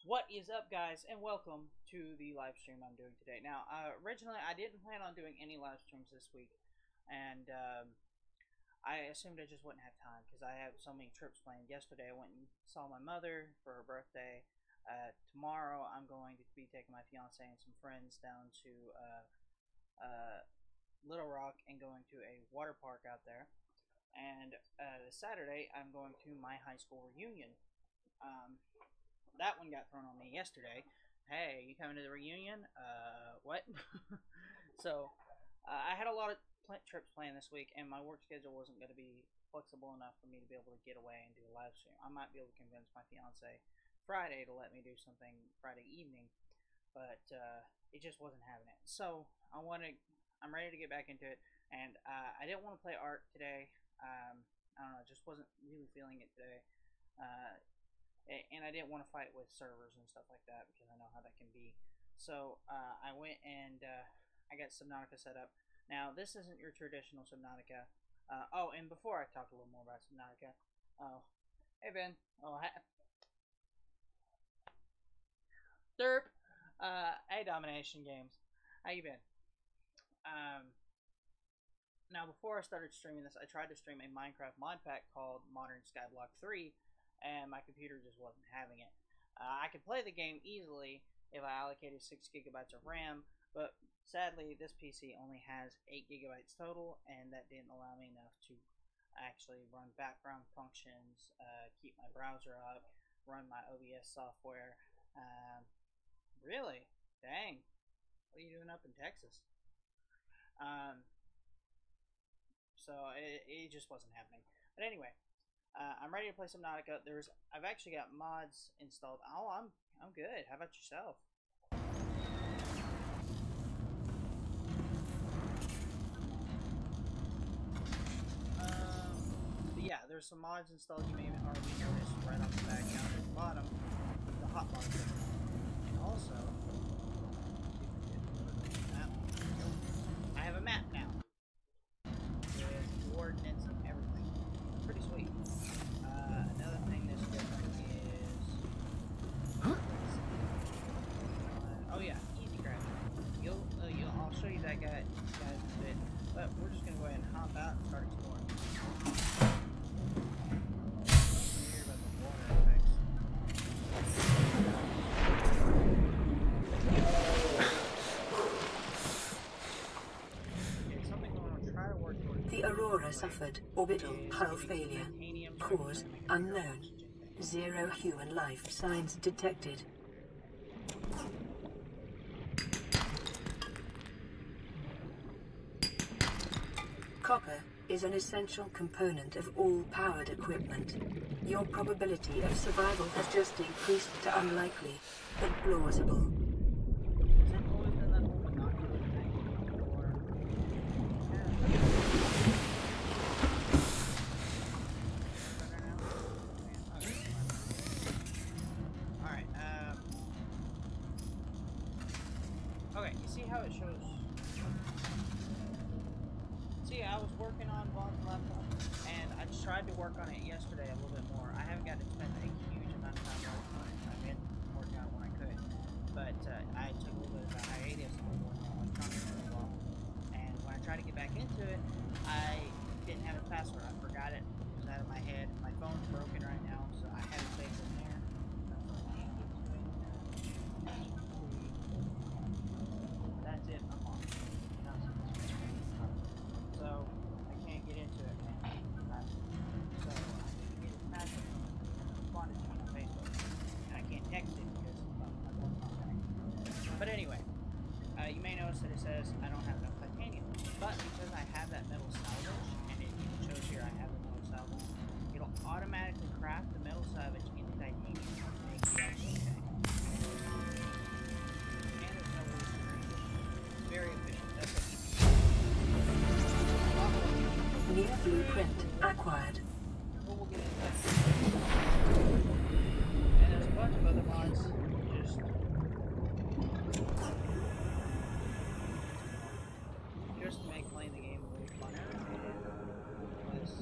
What is up, guys, and welcome to the live stream I'm doing today. Now, originally I didn't plan on doing any live streams this week, and I assumed I just wouldn't have time because I have so many trips planned. Yesterday I went and saw my mother for her birthday. Tomorrow I'm going to be taking my fiance and some friends down to Little Rock and going to a water park out there. And this Saturday I'm going to my high school reunion. That one got thrown on me yesterday. Hey, you coming to the reunion? What? So, I had a lot of trips planned this week, and my work schedule wasn't going to be flexible enough for me to be able to get away and do a live stream. I might be able to convince my fiance Friday to let me do something Friday evening, but it just wasn't having it. So, I'm ready to get back into it, and I didn't want to play art today. I don't know, just wasn't really feeling it today. And I didn't want to fight with servers and stuff like that because I know how that can be. So I went and I got Subnautica set up. Now this isn't your traditional Subnautica. Oh, and before I talk a little more about Subnautica, oh, hey Ben, oh, derp, hey Domination Games, how you been? Now before I started streaming this, I tried to stream a Minecraft mod pack called Modern Skyblock 3. And my computer just wasn't having it. I could play the game easily if I allocated 6 gigabytes of RAM, but sadly this PC only has 8 gigabytes total, and that didn't allow me enough to actually run background functions, keep my browser up, run my OBS software. Really? Dang. What are you doing up in Texas? So it just wasn't happening. But anyway, I'm ready to play Subnautica. I've actually got mods installed. Oh, I'm good. How about yourself? But yeah, there's some mods installed. You may already noticed right off the back down at the bottom, the hotbar button. And also, I have a map now with coordinates and everything. Pretty sweet. Another thing that's different is, oh yeah, easy crafting. I'll show you that guy in a bit, but we're just gonna go ahead and hop out and start exploring. Hear about the water effects. Okay, something going on. Try to work towards The Aurora suffered orbital hull failure. Cause unknown. 0 human life signs detected. Copper is an essential component of all powered equipment. Your probability of survival has just increased to unlikely, but plausible. Okay, you see how it shows? See, I was working on Vaughn's laptop, and I tried to work on it yesterday a little bit more. I haven't got to spend a huge amount of time working on it. I've been working on it when I could, but I took a little bit of a hiatus on working on electronics for a while. And when I tried to get back into it, I didn't have a password. I forgot it. It was out of my head. My phone's broken right now, so I have it saved in there. That's it. I'm on. So I can't get into it, man. So I need to get his password and respond to me on Facebook. And I can't text it because my phone contact. But anyway, you may notice that it says I don't have enough titanium. But because I have that metal salvage, and it even shows here I have the metal salvage, it'll automatically craft the metal salvage into titanium to make the actual tank. And there's no way to screen it. It's very efficient. That's what New blueprint acquired. we'll get into that. And there's a bunch of other mods. Just to make playing the game a little funner and less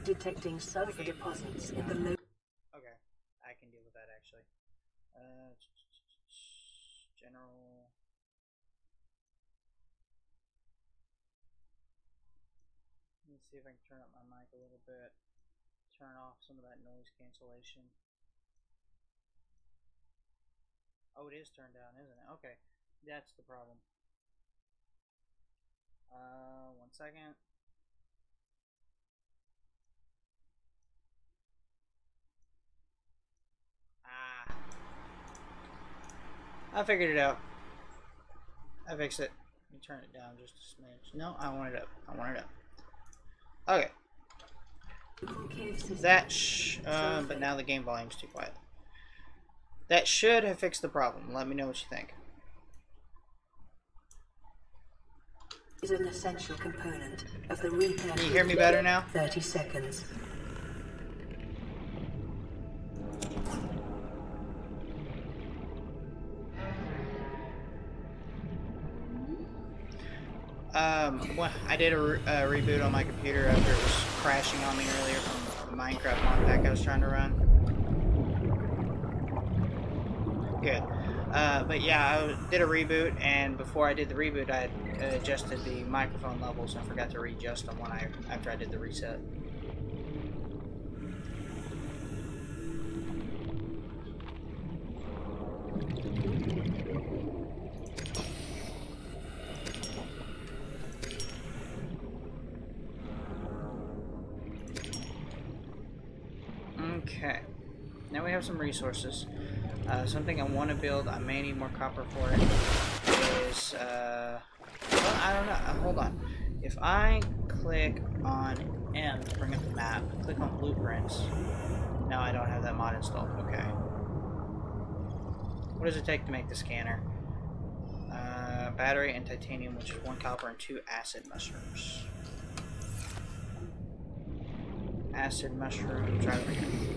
detecting sulfur deposits in the low. Okay, I can deal with that actually. General. Let me see if I can turn up my mic a little bit. Turn off some of that noise cancellation. Oh, it is turned down, isn't it? Okay, that's the problem. 1 second. Ah, I figured it out. I fixed it. Let me turn it down just a smidge. No, I want it up. I want it up. Okay. But now the game volume's too quiet. That should have fixed the problem. Let me know what you think. Is an essential component of the repair. Can you hear me better now? 30 seconds. Well, I did a reboot on my computer after it was crashing on me earlier from the Minecraft mod pack I was trying to run. Good. But yeah, I did a reboot, and before I did the reboot, I had adjusted the microphone levels and forgot to readjust them after I did the reset. Okay, now we have some resources. Something I want to build, I may need more copper for it, is, well, I don't know, hold on. If I click on M to bring up the map, click on blueprints, no, I don't have that mod installed, okay. What does it take to make the scanner? Battery and titanium, which is 1 copper and 2 acid mushrooms. Acid mushroom, try that again.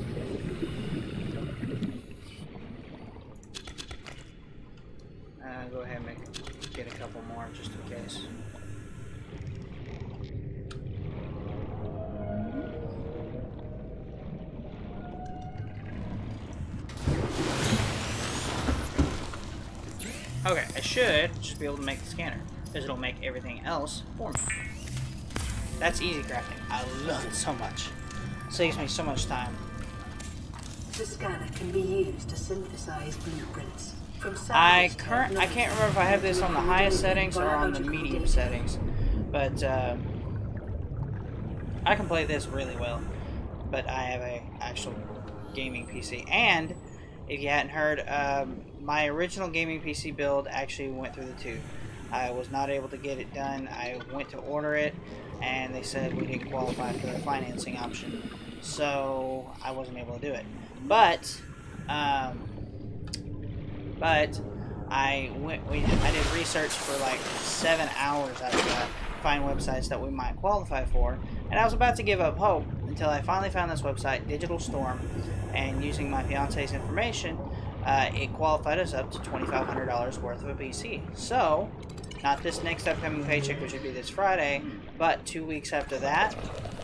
Go ahead and get a couple more just in case. Okay, I should just be able to make the scanner, because it'll make everything else for me. That's easy crafting. I love it so much. It saves me so much time. The scanner can be used to synthesize blueprints. I can't remember if I have this on the highest settings or on the medium settings, but I can play this really well. But I have a actual gaming PC, and if you hadn't heard, my original gaming PC build actually went through the tube. I was not able to get it done. I went to order it, and they said we didn't qualify for the financing option, so I wasn't able to do it. But I did research for like 7 hours after that, find websites that we might qualify for, and I was about to give up hope until I finally found this website, Digital Storm, and using my fiance's information, it qualified us up to $2,500 worth of a PC. So, not this next upcoming paycheck, which would be this Friday, but 2 weeks after that,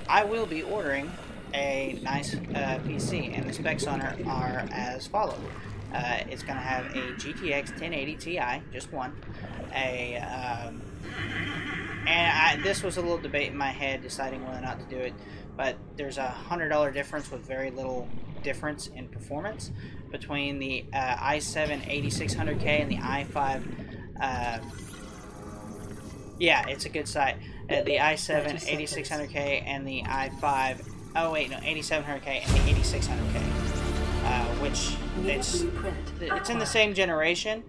I will be ordering a nice PC, and the specs on it are as follows. It's going to have a GTX 1080 Ti, just one. This was a little debate in my head deciding whether or not to do it, but there's a $100 difference with very little difference in performance between the i7 8600K and the i5. Yeah, it's a good site. The i7 8600K and the i5. Oh wait, no, 8700K and the 8600K. Which it's in the same generation,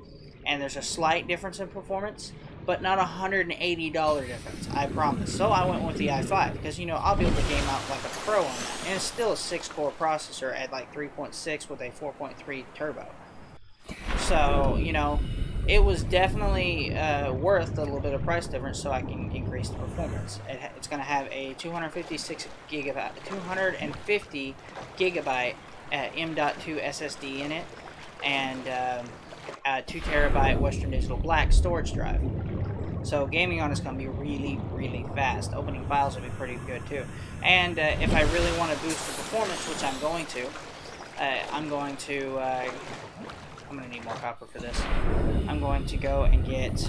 and there's a slight difference in performance, but not $180 difference, I promise. So I went with the i5 because, you know, I'll be able to game out like a pro on that, and it's still a 6-core processor at like 3.6 with a 4.3 turbo. So, you know, it was definitely worth a little bit of price difference so I can increase the performance. It's going to have a 250 gigabyte M.2 SSD in it, and a 2 terabyte Western Digital Black storage drive. So gaming on it's going to be really, really fast. Opening files will be pretty good too. And if I really want to boost the performance, which I'm going to, I'm going to need more copper for this. I'm going to go and get,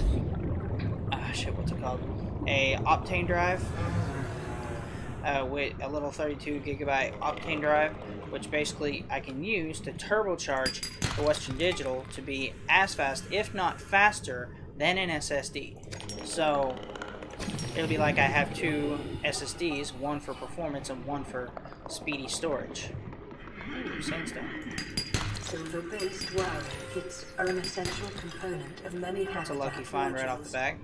shit, what's it called? A Optane drive, with a little 32 gigabyte Optane drive, which basically I can use to turbocharge the Western Digital to be as fast, if not faster, than an SSD. So it'll be like I have two SSDs, one for performance and one for speedy storage. Ooh, sandstone. Silver-based wire kits are an essential component of many That's a lucky find right off the bat.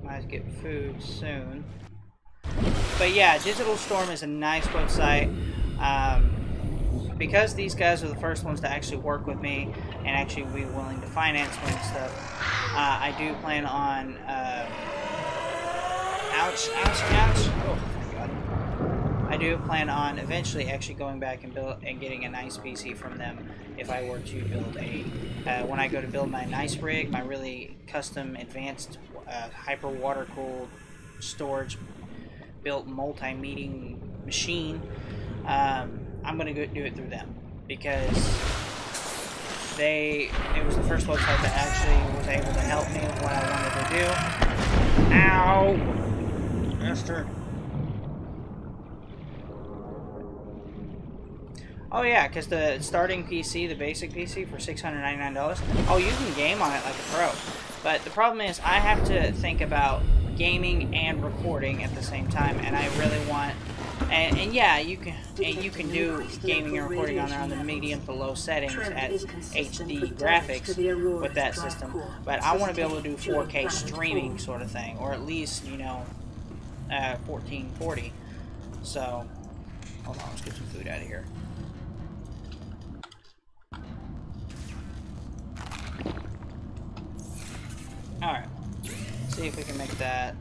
Might get food soon. But yeah, Digital Storm is a nice website. Because these guys are the first ones to actually work with me and actually be willing to finance me and stuff, I do plan on, ouch, oh my god. I do plan on eventually actually going back and getting a nice PC from them if I were to build when I go to build my nice rig, my really custom advanced hyper water cooled storage built multi-meeting machine. I'm gonna go do it through them because it was the first website that actually was able to help me with what I wanted to do. Ow! Mister. Oh yeah, because the starting PC, the basic PC for $699, oh, you can game on it like a pro. But the problem is I have to think about gaming and recording at the same time, and I really want, and yeah, you can do gaming and recording on there on the medium to low settings at HD graphics with that system, but I want to be able to do 4K streaming sort of thing, or at least, you know, 1440. So hold on, let's get some food out of here. Alright, see if we can make that.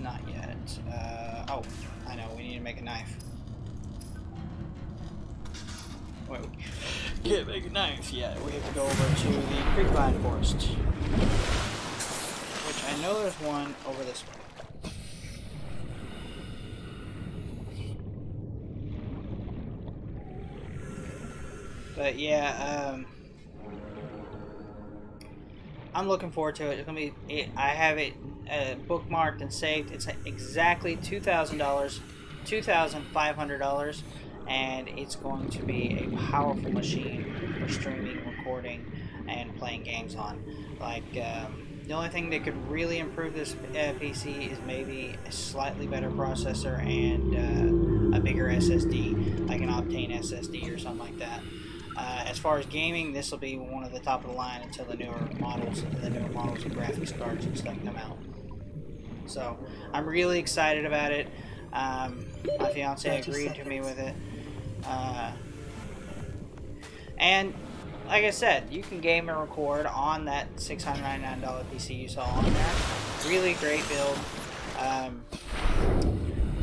Not yet. Oh, I know, we need to make a knife. Wait, we can't make a knife yet. We have to go over to the creepvine forest, which I know there's one over this way. But yeah, I'm looking forward to it. It's gonna be. I have it bookmarked and saved. It's exactly $2,000, $2,500, and it's going to be a powerful machine for streaming, recording, and playing games on. Like the only thing that could really improve this PC is maybe a slightly better processor and a bigger SSD, like an Optane SSD or something like that. As far as gaming, this will be one of the top of the line until the newer models of graphics cards and stuff come out. So I'm really excited about it. My fiance agreed to me with it, and like I said, you can game and record on that $699 PC you saw on there. Really great build.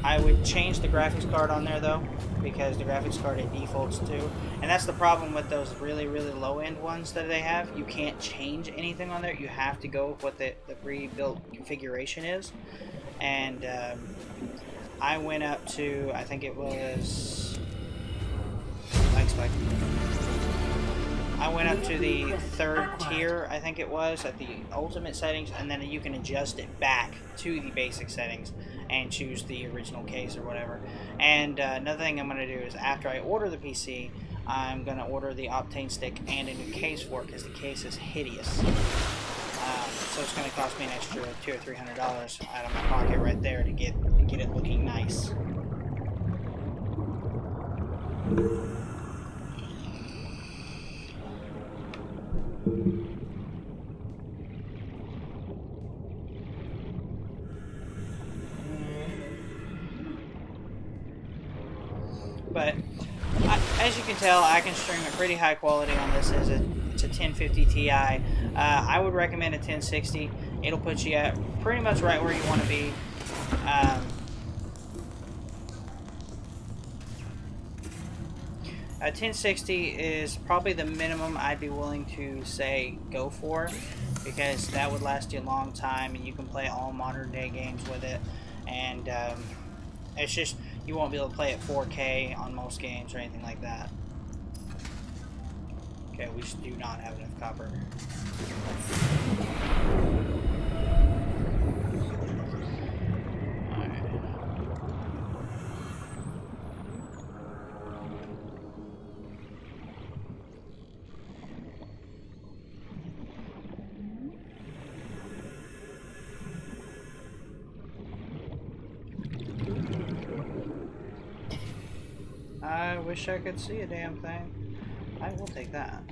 I would change the graphics card on there though, because the graphics card it defaults to, and that's the problem with those really low end ones that they have. You can't change anything on there. You have to go with what the pre-built configuration is. And I went up to, I think it was, I went up to the third tier, I think it was, at the ultimate settings, and then you can adjust it back to the basic settings and choose the original case or whatever. And another thing I'm going to do is after I order the PC, I'm going to order the Optane stick and a new case for it, because the case is hideous. So it's going to cost me an extra $200 or $300 out of my pocket right there to get it looking nice. But as you can tell, I can stream a pretty high quality on this. It's a 1050 Ti. I would recommend a 1060. It'll put you at pretty much right where you want to be. 1060 is probably the minimum I'd be willing to say go for, because that would last you a long time and you can play all modern day games with it. And it's just, you won't be able to play at 4K on most games or anything like that. Okay, we just do not have enough copper. I wish I could see a damn thing. I will take that.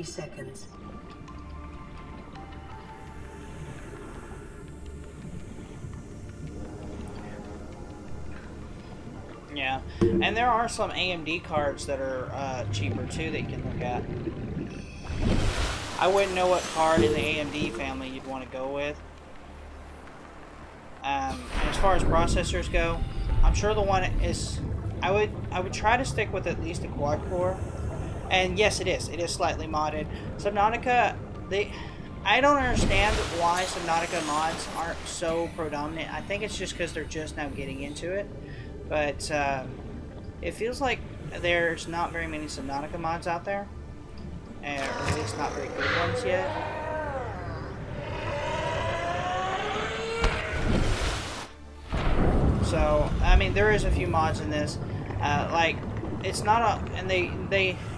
Seconds. Yeah, and there are some AMD cards that are cheaper too that you can look at. I wouldn't know what card in the AMD family you'd want to go with. And as far as processors go, I'm sure the one is. I would try to stick with at least a quad core. And yes, it is. It is slightly modded. Subnautica, I don't understand why Subnautica mods aren't so predominant. I think it's just because they're just now getting into it. But it feels like there's not very many Subnautica mods out there. Or at least not very good ones yet. So, I mean, there is a few mods in this. Like, it's not a...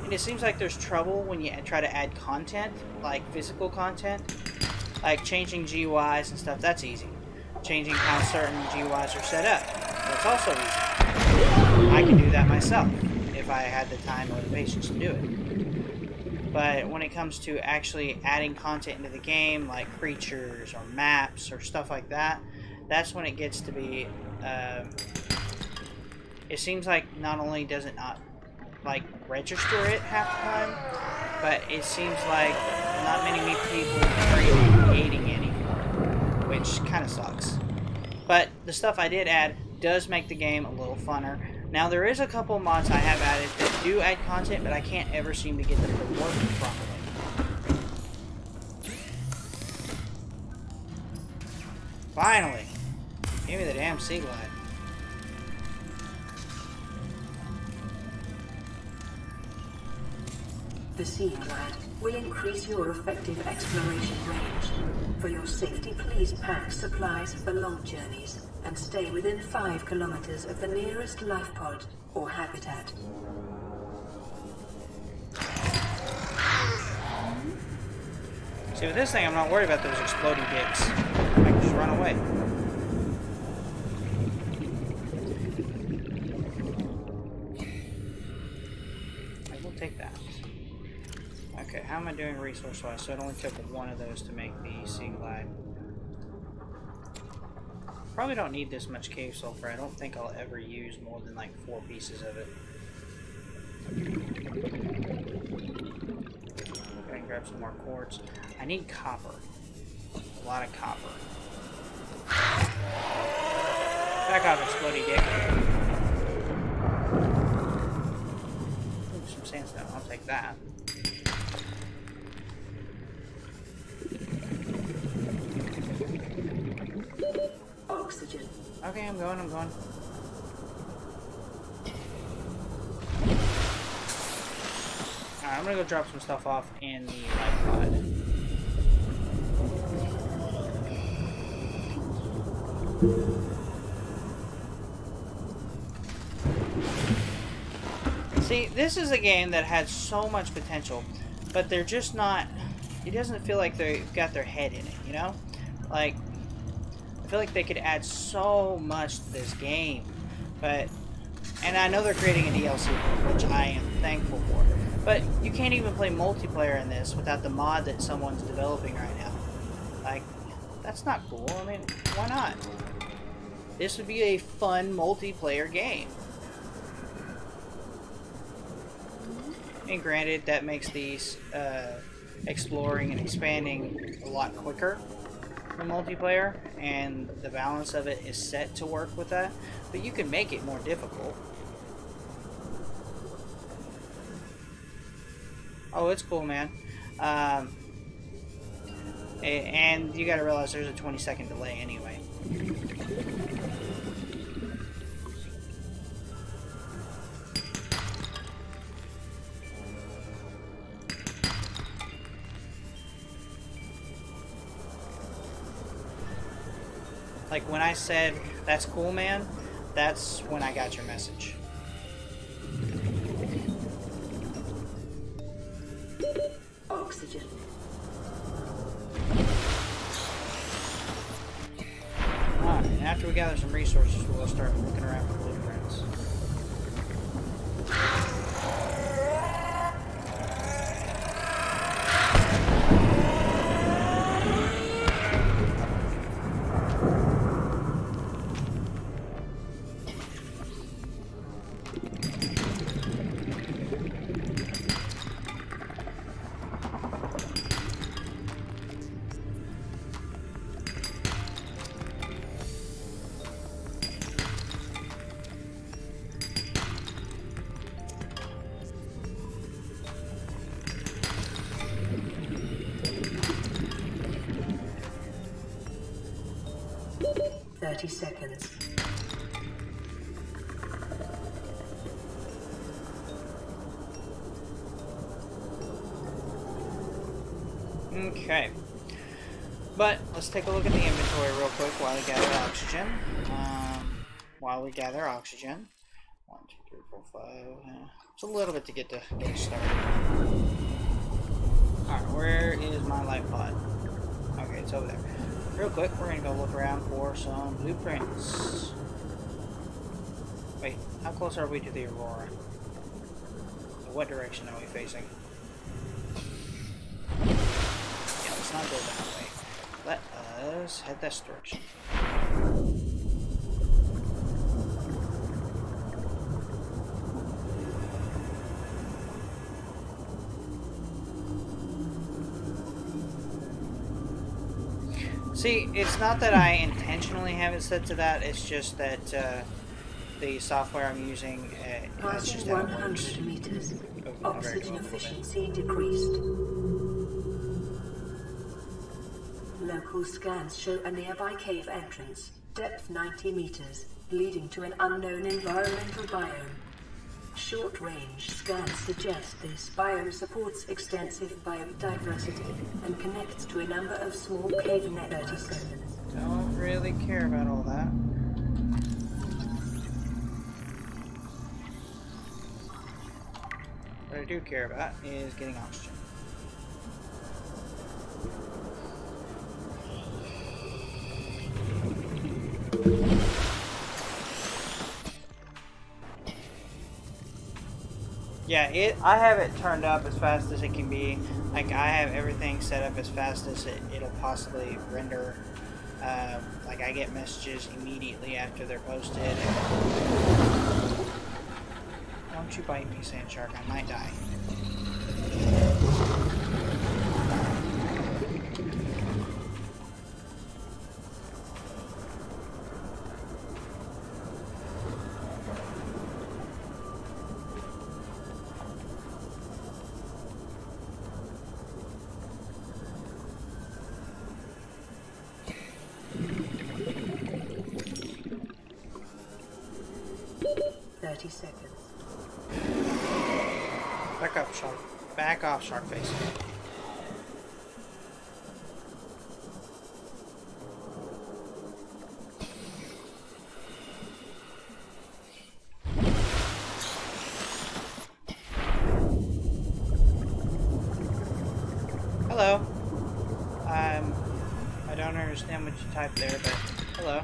And it seems like there's trouble when you try to add content, like physical content. Like changing GUIs and stuff, that's easy. Changing how certain GUIs are set up, that's also easy. I can do that myself, if I had the time or the patience to do it. But when it comes to actually adding content into the game, like creatures or maps or stuff like that, that's when it gets to be... it seems like not only does it not like register it half the time, but it seems like not many people are even creating any, which kind of sucks. But the stuff I did add does make the game a little funner. Now there is a couple mods I have added that do add content, but I can't ever seem to get them to work properly. Finally! Give me the damn sea glide. The Sea Glide will increase your effective exploration range. For your safety, please pack supplies for long journeys and stay within 5 kilometers of the nearest life pod or habitat. See, with this thing, I'm not worried about those exploding dicks. I can just run away. I will take that. Okay, how am I doing resource-wise? So it only took one of those to make the sea glide. Probably don't need this much cave sulfur. I don't think I'll ever use more than like 4 pieces of it. Go ahead and grab some more quartz. I need copper. A lot of copper. Back off, exploding dick. Ooh, some sandstone. I'll take that. Oxygen. Okay, I'm going. Alright, I'm gonna go drop some stuff off in the life pod. See, this is a game that had so much potential, but they're just not... It doesn't feel like they've got their head in it, you know? Like, I feel like they could add so much to this game, but... And I know they're creating a DLC, which I am thankful for. But you can't even play multiplayer in this without the mod that someone's developing right now. Like, that's not cool. I mean, why not? this would be a fun multiplayer game. And granted, that makes these exploring and expanding a lot quicker in multiplayer, and the balance of it is set to work with that, but you can make it more difficult. Oh, it's cool, man. And you gotta realize there's a 20-second delay anyway. Like when I said, "That's cool, man," that's when I got your message. Oxygen. Alright, after we gather some resources, we'll start looking around for blueprints. Seconds. Okay. But let's take a look at the inventory real quick while we gather oxygen. One, 2, 3, 4, 5. It's a little bit to get started. Alright, where is my life pod? Okay, it's over there. Real quick, we're gonna go look around for some blueprints. Wait, how close are we to the Aurora? What direction are we facing? Yeah, let's not go that way. Let us head this direction. See, it's not that I intentionally have it set to that, it's just that the software I'm using, it's just how it works. 100 meters. Oxygen efficiency decreased. Local scans show a nearby cave entrance, depth 90 meters, leading to an unknown environmental biome. Short-range scans suggest this biome supports extensive biodiversity and connects to a number of small cave networks. Don't really care about all that. What I do care about is getting oxygen. Yeah, I have it turned up as fast as it can be. Like, I have everything set up as fast as it'll possibly render. Like, I get messages immediately after they're posted. Don't you bite me, Sand Shark. I might die. Seconds. Back up, Shark. Back off, Shark Face. Hello. I don't understand what you typed there, but hello.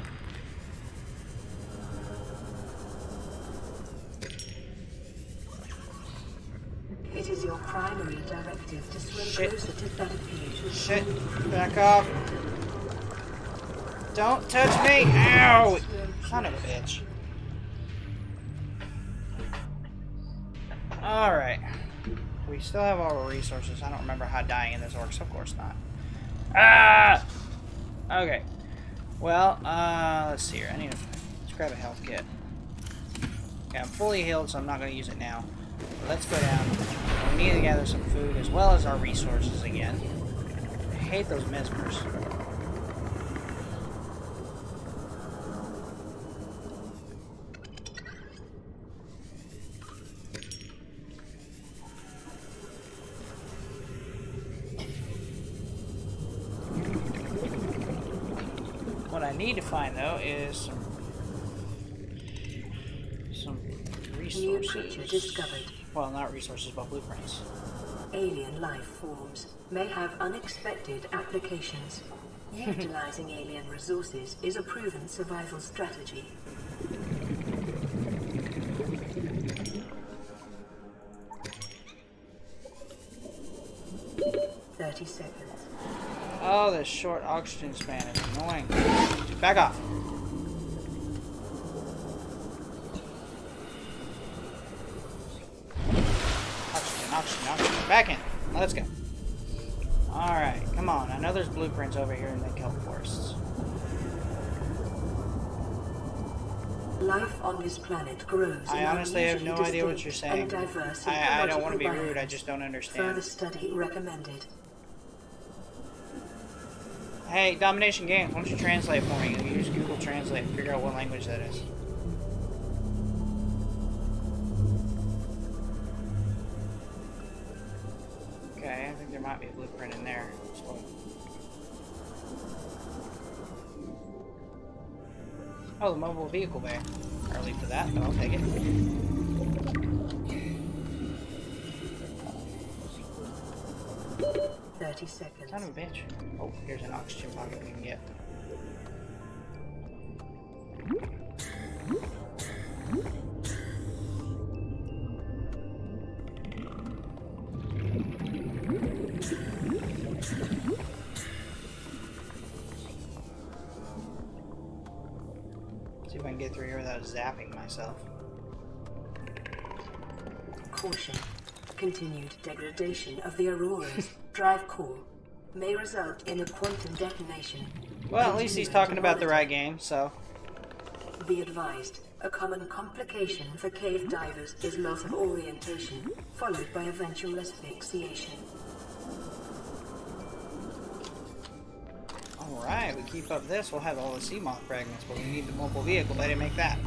It is your primary directive to swim closer to that. Shit. Back off. Don't touch me! Ow! Son of a bitch. Alright. We still have all our resources. I don't remember how dying in this works. Of course not. Ah! Okay. Well, let's see here. Let's grab a health kit. Okay, I'm fully healed, so I'm not going to use it now. Let's go down. We need to gather some food as well as our resources again. I hate those mesmers. What I need to find, though, is some resources. New creature discovered. Well, not resources, but blueprints. Alien life forms may have unexpected applications. Utilizing alien resources is a proven survival strategy. "30 seconds. Oh, this short oxygen span is annoying. Back off. Oxygen. Back in. Let's go. Alright, come on. I know there's blueprints over here in the kelp forests. Life on this planet grows. I honestly have no idea what you're saying. I don't want to be rude, I just don't understand. Further study recommended. Hey, Domination Games, why don't you translate for me? Use Google Translate and figure out what language that is. Okay, I think there might be a blueprint in there. So. Oh, the mobile vehicle bay. Early for that, but I'll take it. 30 seconds. Son of a bitch. Oh, here's an oxygen pocket we can get. See if I can get through here without zapping myself. Caution. Continued degradation of the Aurora's drive core may result in a quantum detonation. Well, at least he's talking about the right game, so. Be advised, a common complication for cave divers is loss of orientation, followed by eventual asphyxiation. Alright, we keep up this, we'll have all the sea moth fragments, but we need the mobile vehicle. They didn't make that.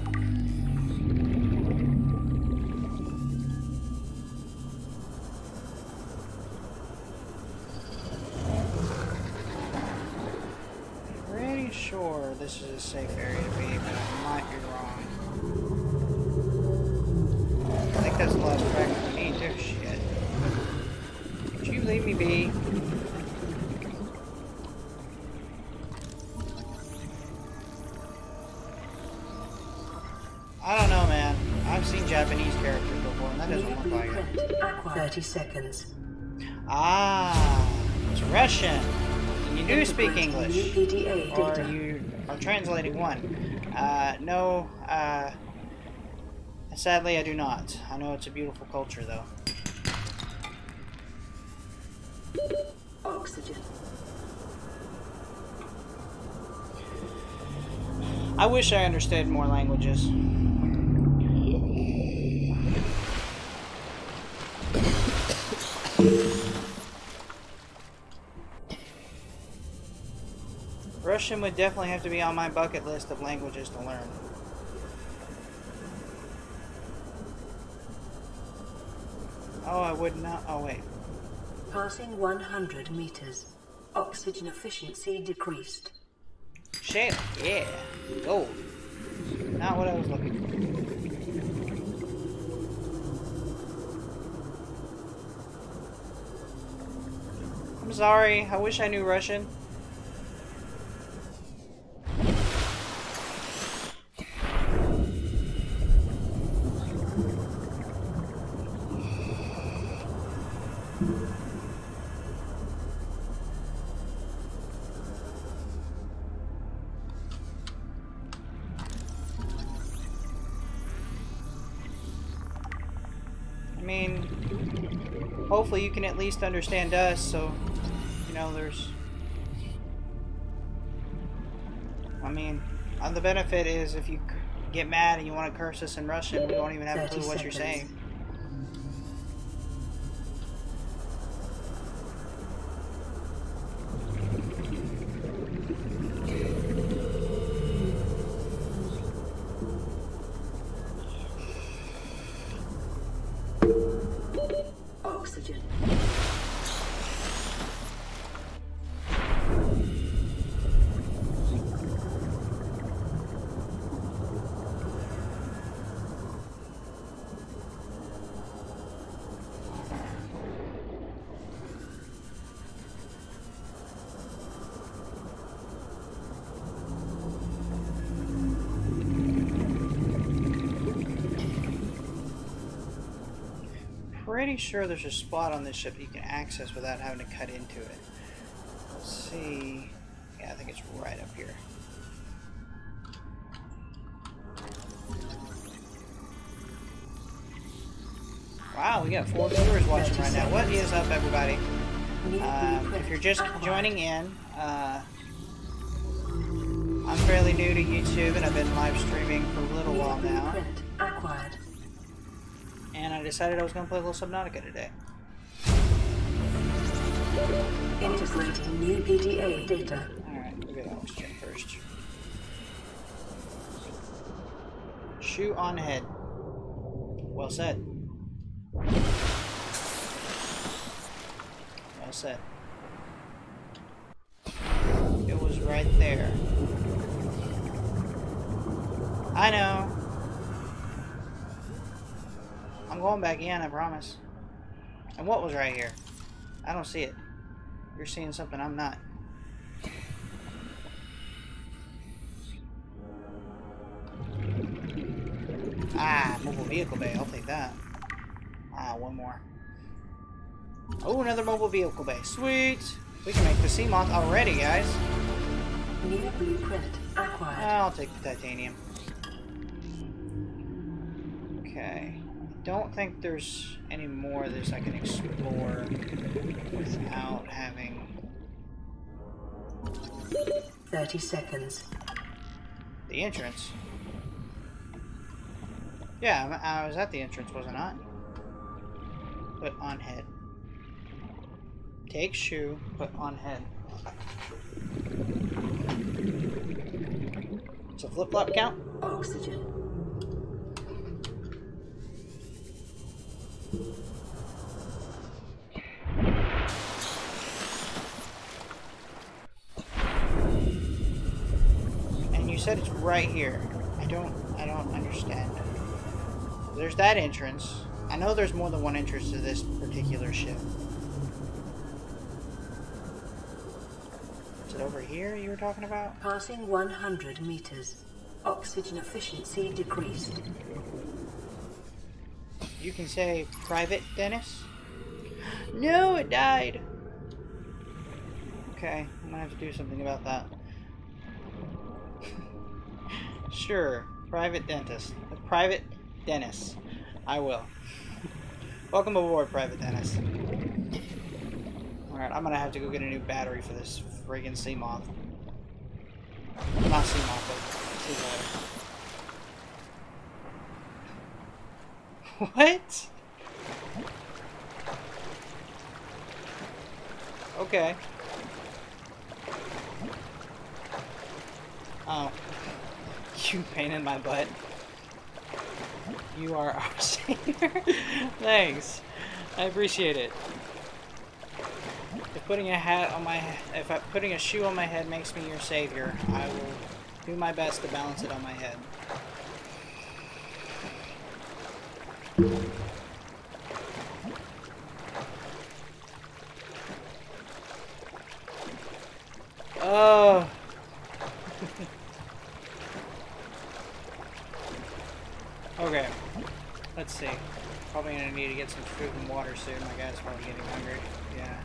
Pretty sure this is a safe area to be, but I might be wrong. I think that's the last fragment we need too. Shit. Could you leave me be? I don't know, man. I've seen Japanese characters before, and that doesn't look like it. 30 seconds. Ah, it's Russian. You do speak English, or you are translating one. No, sadly I do not. I know it's a beautiful culture, though. Oxygen. I wish I understood more languages. Russian would definitely have to be on my bucket list of languages to learn. Oh, I would not. Oh, wait. Passing 100 meters. Oxygen efficiency decreased. Shale. Yeah. Gold. Not what I was looking for. I'm sorry. I wish I knew Russian. mean, hopefully you can at least understand us, so, you know, there's... I mean, the benefit is if you get mad and you want to curse us in Russian, we won't even have a clue what you're saying. Oxygen. Pretty sure there's a spot on this ship you can access without having to cut into it. Let's see. Yeah, I think it's right up here. Wow, we got 4 viewers watching right now. What is up, everybody? If you're just joining in, I'm fairly new to YouTube and I've been live streaming for a little while now. And I decided I was going to play a little Subnautica today. Integrating new PDA data. Alright, we'll get oxygen first. Shoe on head. Well said. Well said. It was right there. I know. I'm going back in, I promise. And what was right here? I don't see it. You're seeing something I'm not. Ah, mobile vehicle bay. I'll take that. Ah, one more. Oh, another mobile vehicle bay. Sweet! We can make the sea moth already, guys. New blueprint acquired. I'll take the titanium. Okay. Don't think there's any more of this I can explore without having 30 seconds. The entrance. Yeah, I was at the entrance, was I not? Put on head. Take shoe, put on head. So flip-flop count? Oxygen. You said it's right here. I don't understand. There's that entrance. I know there's more than one entrance to this particular ship. Is it over here you were talking about? Passing 100 meters. Oxygen efficiency decreased. You can say private, Dennis? No, it died. Okay, I'm gonna have to do something about that. Sure, private dentist. Private dentist. I will. Welcome aboard, Private Dentist. Alright, I'm gonna have to go get a new battery for this friggin' sea moth. Not sea moth, but sea ladder. What? Okay. Oh. You pain in my butt. You are our savior. Thanks. I appreciate it. If putting a hat on my if putting a shoe on my head makes me your savior, I will do my best to balance it on my head. Oh. Okay. Let's see. Probably gonna need to get some food and water soon. My guy's probably getting hungry. Yeah.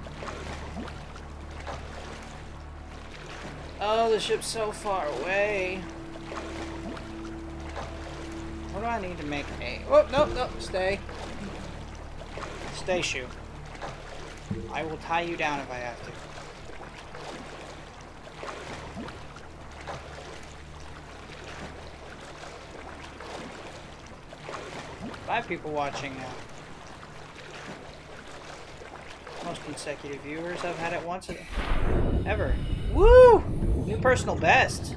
Oh, the ship's so far away. What do I need to make a... Oh, no, no, stay. Stay, Shoe. I will tie you down if I have to. 5 people watching now. Most consecutive viewers. I've had it once ever. Woo! New personal best.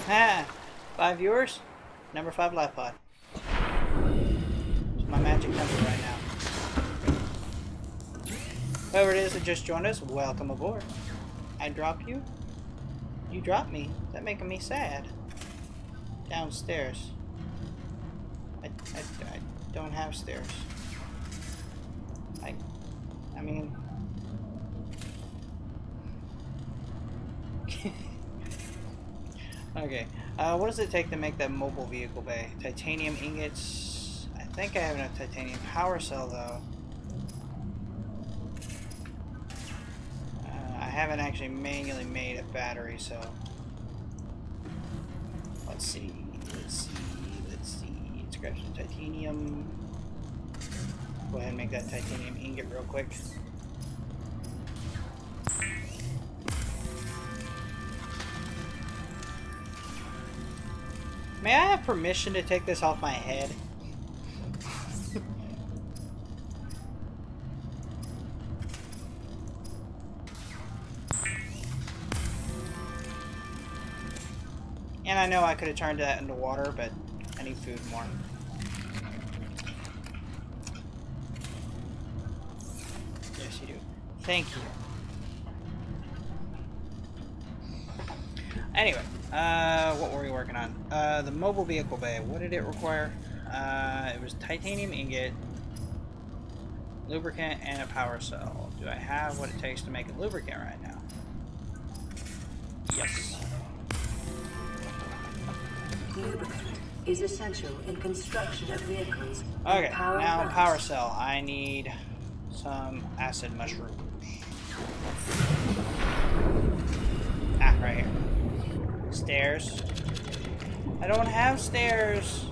Ha! 5 viewers. Number 5 life pod. It's my magic number right now. Whoever it is that just joined us, welcome aboard. I drop you. You drop me. That making me sad. Downstairs. I don't have stairs. I mean... Okay. What does it take to make that mobile vehicle bay? Titanium ingots. I think I have enough titanium power cell though. I haven't actually manually made a battery, so let's see. Let's grab some titanium. Go ahead and make that titanium ingot real quick. May I have permission to take this off my head? And I know I could have turned that into water, but I need food more. Yes, you do. Thank you. Anyway, what were we working on? The mobile vehicle bay. What did it require? It was titanium ingot, lubricant, and a power cell. Do I have what it takes to make a lubricant right now? Yes. Lubricant is essential in construction of vehicles. Okay, now power cell. I need some acid mushrooms. Ah, right here. Stairs. I don't have stairs.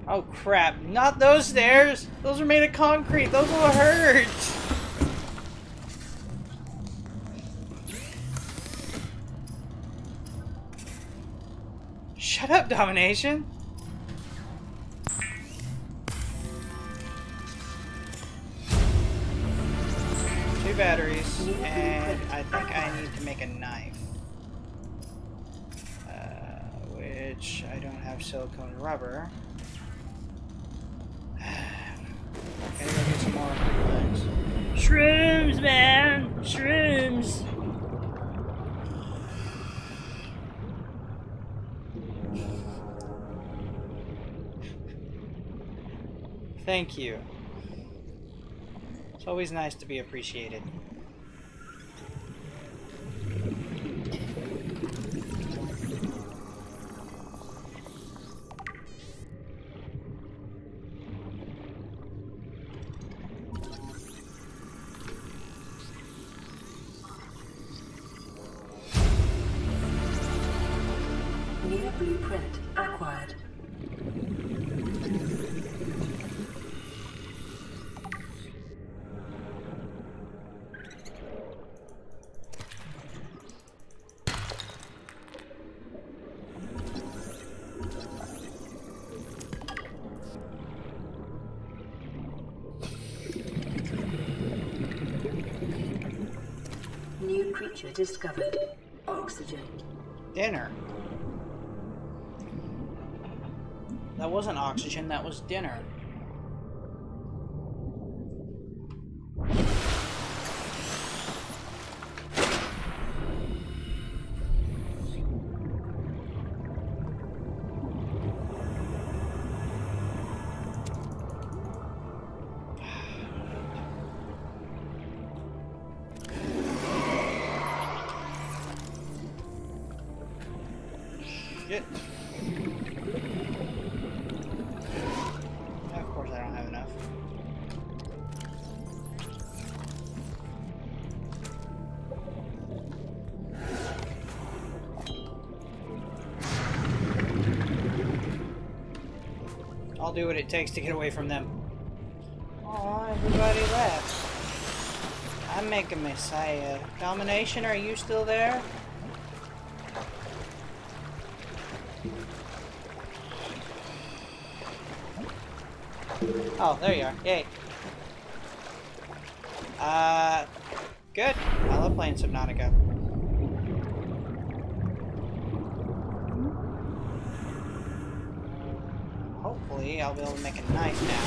Oh crap, not those stairs! Those are made of concrete, those will hurt! Shut up, Domination! 2 batteries, and I think I need to make a knife. Which I don't have silicone rubber. Gotta go get some more things. Shrooms, man! Shrooms! Thank you. It's always nice to be appreciated. New blueprint acquired. New creature discovered. Oxygen. Dinner. That wasn't oxygen, that was dinner. Shit. Of course I don't have enough. I'll do what it takes to get away from them. Oh, everybody left. I'm making Messiah. Domination, are you still there? Oh, there you are. Yay. Good. I love playing Subnautica. Hopefully, I'll be able to make a knife now.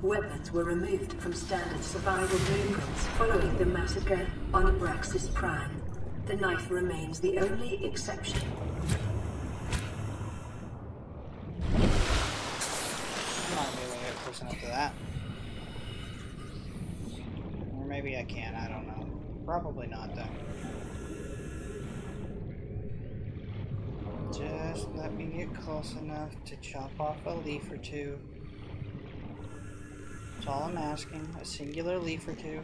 Weapons were removed from standard survival blueprints following the massacre on Abraxas Prime. The knife remains the only exception. I'm not gonna be able to get close enough to that. Or maybe I can, I don't know. Probably not, though. Just let me get close enough to chop off a leaf or two. That's all I'm asking. A singular leaf or two.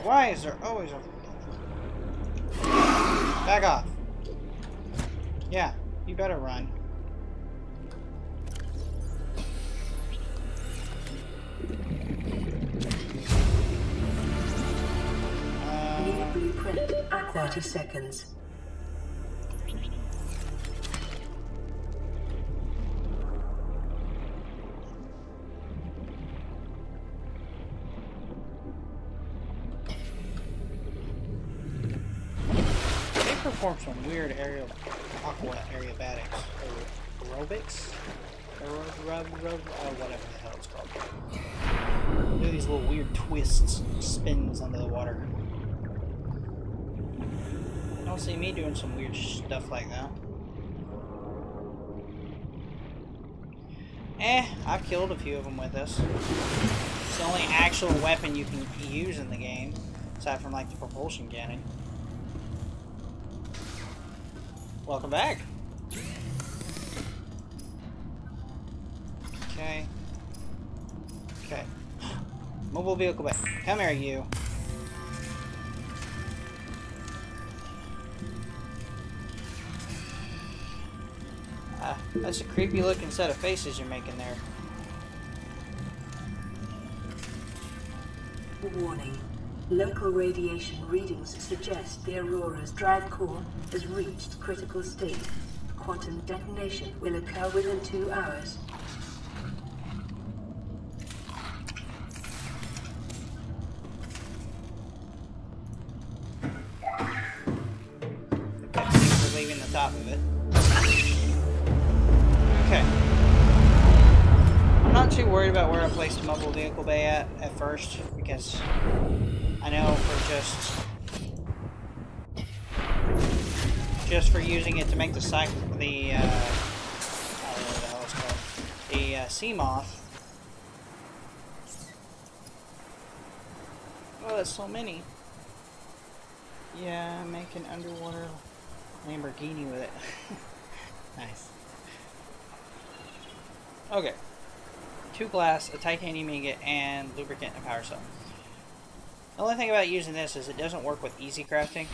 Why is there always a... Back off. Yeah, you better run. New blueprint at 30 seconds. Perform some weird aerial aqua aerobatics or aerobics whatever the hell it's called. Do these little weird twists and spins under the water. You don't see me doing some weird stuff like that. I've killed a few of them with this. It's the only actual weapon you can use in the game, aside from like the propulsion cannon. Welcome back. Okay. Okay. Mobile vehicle back. Come here, you. That's a creepy looking set of faces you're making there. Warning. Local radiation readings suggest the Aurora's drive core has reached critical state. Quantum detonation will occur within 2 hours. Thanks for leaving the top of it. Okay. I'm not too worried about where I placed the mobile vehicle bay at first, because I know for just for using it to make the cycle, the I don't know what the hell it's called, the sea moth. Oh, that's so many. Yeah, make an underwater Lamborghini with it. Nice. Okay. 2 glass, a titanium ingot, and lubricant and a power cell. The only thing about using this is it doesn't work with easy crafting.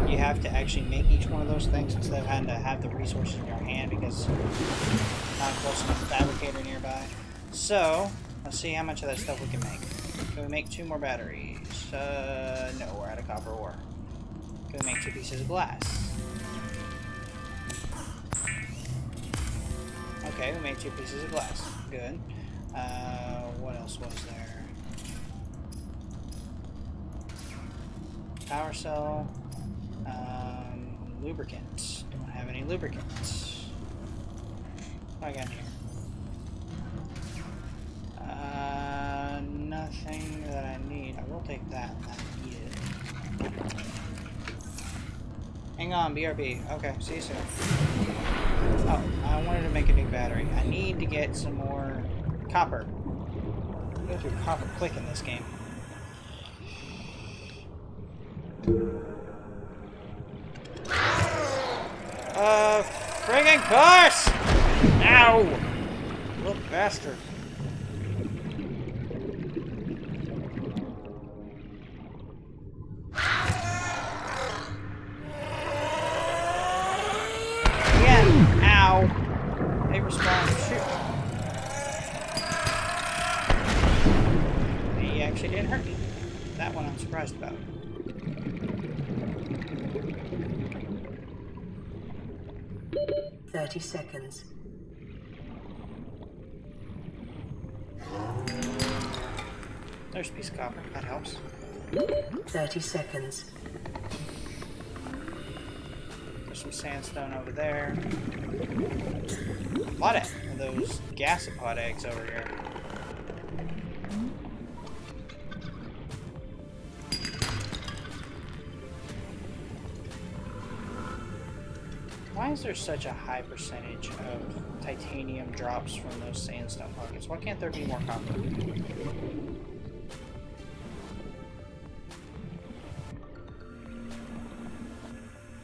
You have to actually make each one of those things instead of having to have the resources in your hand because not a close enough fabricator nearby. So, let's see how much of that stuff we can make. Can we make 2 more batteries? No, we're out of copper ore. Can we make 2 pieces of glass? Okay, we made 2 pieces of glass. Good. What else was there? Power cell, lubricant. Don't have any lubricant. What I got here? Nothing that I need. I will take that. I need it. Hang on, BRB. Okay, see you soon. Oh, I wanted to make a new battery. I need to get some more copper. I go through copper quick in this game. friggin' course! Ow! Little bastard. Again! Ow! They respond. Shoot. He actually didn't hurt me. That one I'm surprised about. seconds. There's a piece of copper. That helps. 30 seconds. There's some sandstone over there. A lot of those gasopod eggs over here. Why is there such a high percentage of titanium drops from those sandstone pockets? Why can't there be more copper?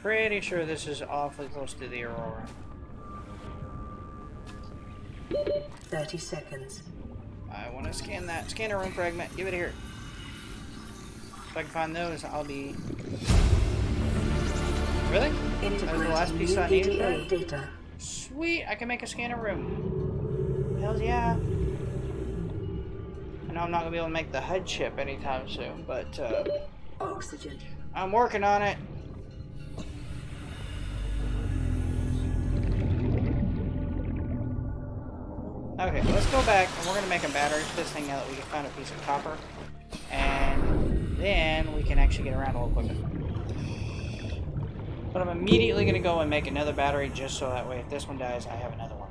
Pretty sure this is awfully close to the Aurora. 30 seconds. I want to scan that. Scan a room fragment. Give it here. If I can find those, I'll be... Really? That was the last piece I needed? Data. Sweet! I can make a scanner room. Hells yeah. I know I'm not going to be able to make the HUD chip anytime soon, but Oxygen. I'm working on it. Okay, let's go back and we're going to make a battery for this thing now that we can find a piece of copper. And then we can actually get around a little quicker. But I'm immediately going to go and make another battery just so that way if this one dies, I have another one.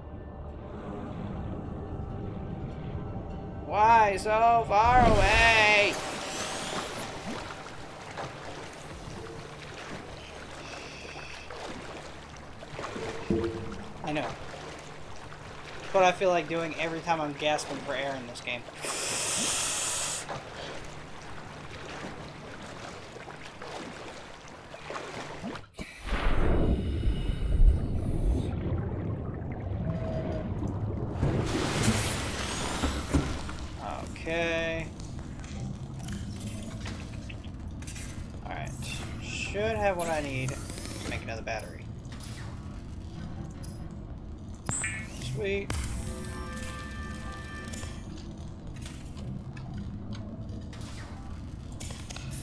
Why so far away? I know. What I feel like doing every time I'm gasping for air in this game. Okay. Alright. Should have what I need to make another battery. Sweet.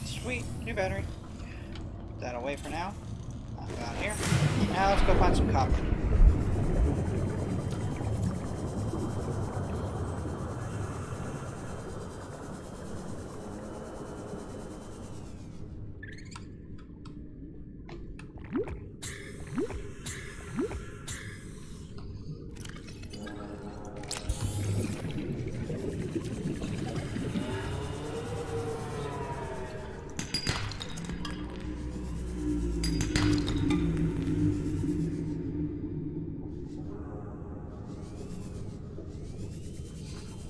Sweet. New battery. Put that away for now. Down here. Now let's go find some copper.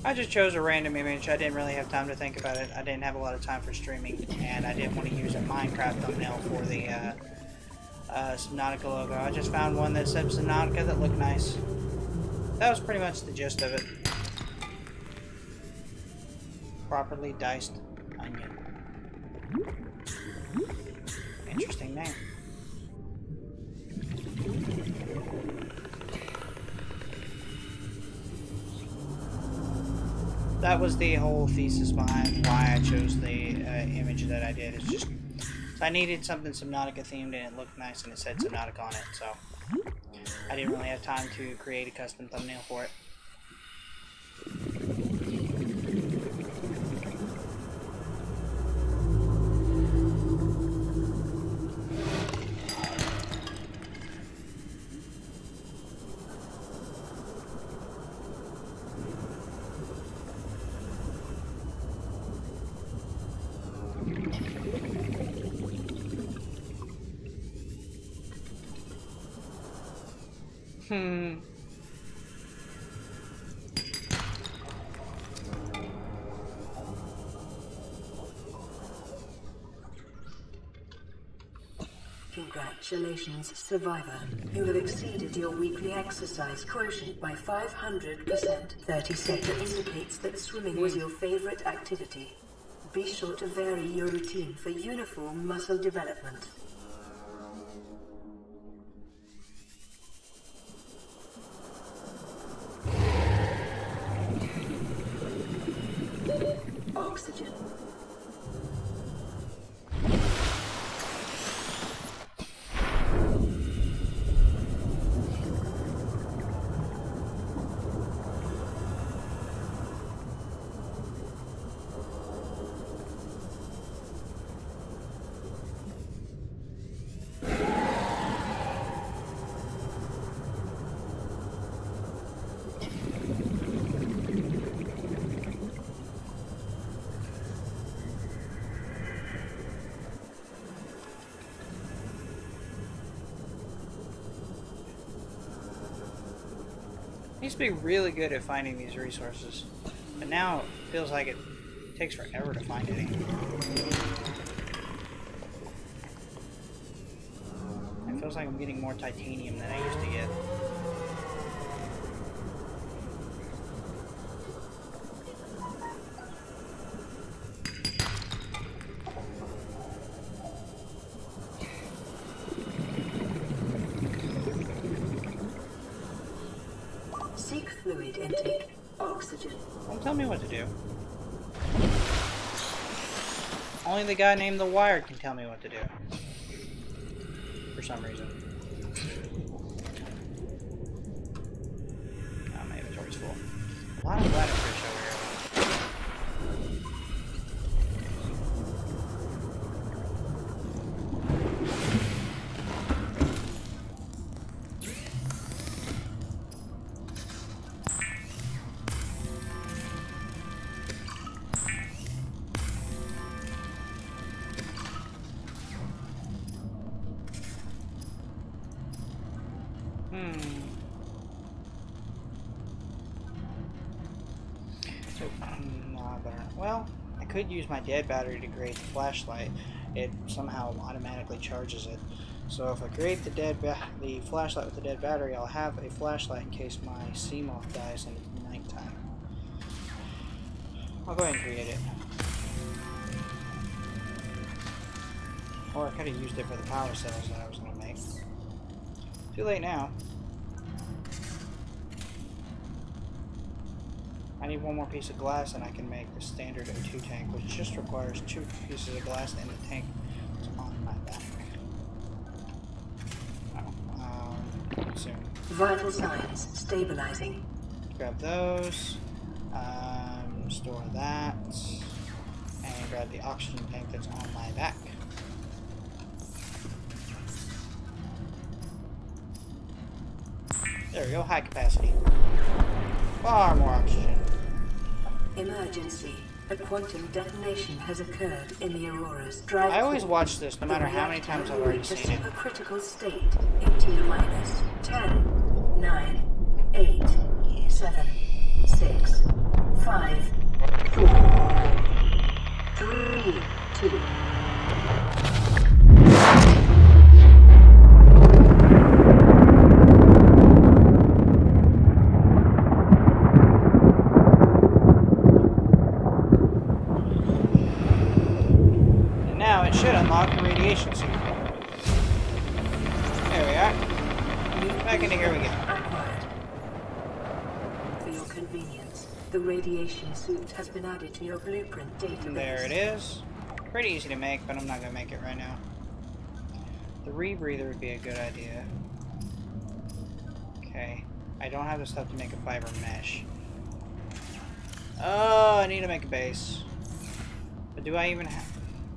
I just chose a random image. I didn't really have time to think about it. I didn't have a lot of time for streaming, and I didn't want to use a Minecraft thumbnail for the Subnautica logo. I just found one that said Subnautica that looked nice. That was pretty much the gist of it. Properly diced onion. Interesting name. That was the whole thesis behind why I chose the image that I did. It's just I needed something Subnautica themed and it looked nice and it said Subnautica on it, so I didn't really have time to create a custom thumbnail for it. Congratulations, survivor. You have exceeded your weekly exercise quotient by 500%. 30 seconds indicates that swimming was your favorite activity. Be sure to vary your routine for uniform muscle development. Oxygen. I used to be really good at finding these resources, but now it feels like it takes forever to find any. It feels like I'm getting more titanium than I used to get. Seek fluid intake. Oxygen. Don't tell me what to do. Only the guy named The Wired can tell me what to do. For some reason. Oh, my inventory's full. A lot of bladderfish over here. Well, I could use my dead battery to create the flashlight. It somehow automatically charges it. So if I create the flashlight with the dead battery, I'll have a flashlight in case my sea moth dies in the nighttime. I'll go ahead and create it. Or I could have used it for the power cells that I was going to make. Too late now. I need one more piece of glass and I can make the standard O2 tank, which just requires 2 pieces of glass and the tank is on my back. Soon. Vital signs stabilizing. Grab those, store that, and grab the oxygen tank that's on my back. There we go, high capacity. Far more oxygen. Emergency. A quantum detonation has occurred in the Aurora's. I always watch this, no matter how many times I've already seen it. A supercritical state in T-minus 10, 9, 8, 7, 6, 5, 4, 3, 2. Should unlock the radiation suit. There we are. Back into here we go. For your convenience, the radiation suit has been added to your blueprint database. And there it is. Pretty easy to make, but I'm not going to make it right now. The rebreather would be a good idea. Okay. I don't have the stuff to make a fiber mesh. Oh, I need to make a base. But do I even have...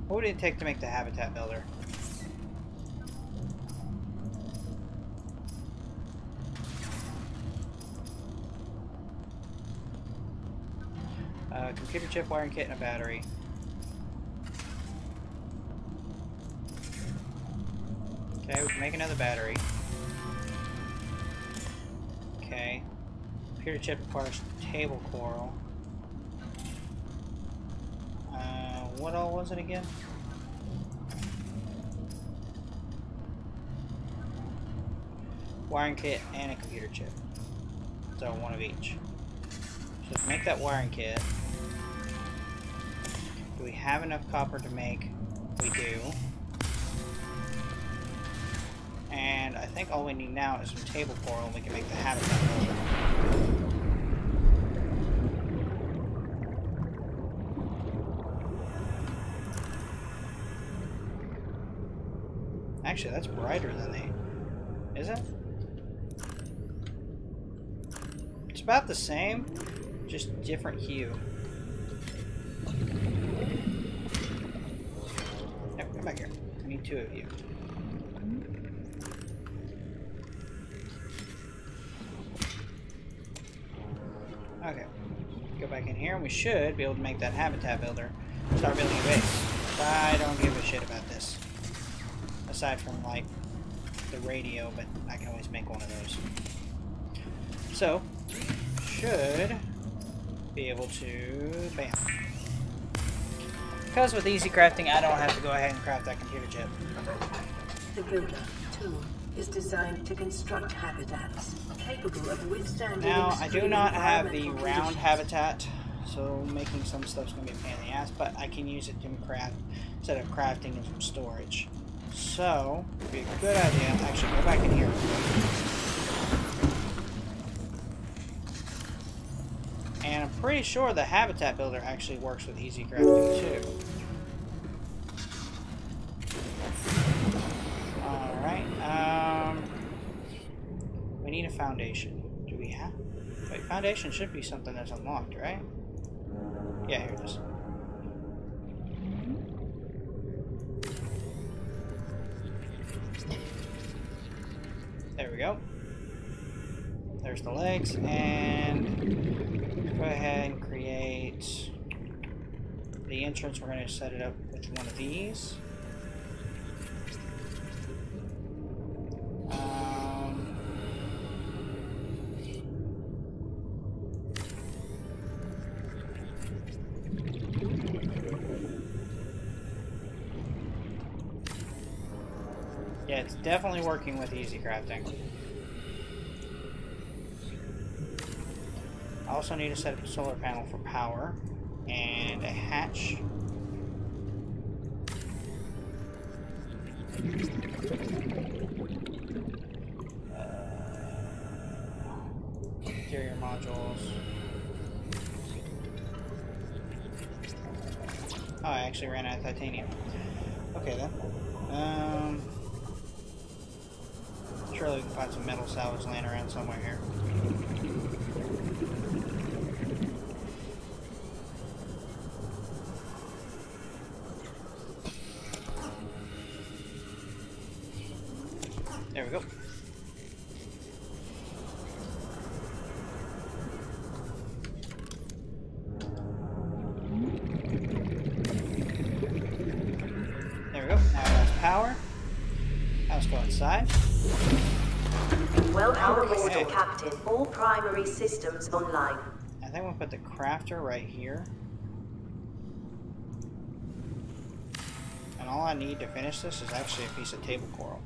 What would it take to make the habitat builder? Computer chip, wiring kit, and a battery. Okay, we can make another battery. Okay. Computer chip requires table coral. What all was it again? wiring kit, and a computer chip. So one of each. So let's make that wiring kit. Do we have enough copper to make? We do. And I think all we need now is some table coral and we can make the habitat builder. Actually, that's brighter than the... Is it? It's about the same, just different hue. No, come back here. I need two of you. Okay. Go back in here and we should be able to make that habitat builder. Start building a base. I don't give a shit about this. Aside from, like, the radio, but I can always make one of those. So, should be able to... Bam. Because with easy crafting, I don't have to go ahead and craft that computer chip. The builder, too, is designed to construct habitats capable of withstanding. Now, I do not have the round habitat, so making some stuff's going to be a pain in the ass, but I can use it to craft, instead of crafting in some storage. So, it'd be a good idea. Actually, go back in here. And I'm pretty sure the habitat builder actually works with easy crafting too. Alright, we need a foundation. Do we have? Wait, foundation should be something that's unlocked, right? Yeah, here it is. There we go. There's the legs, and go ahead and create the entrance. We're going to set it up with one of these. Yeah, it's definitely working with easy crafting. I also need to set up a solar panel for power and a hatch. Interior modules. Oh, I actually ran out of titanium. Okay then. Surely we can find some metal salvage laying around somewhere here. There we go. There we go. Now that's power. Now let's go inside. Welcome, Crystal Captain. All primary systems online. I think we'll put the crafter right here. And all I need to finish this is actually a piece of table coral.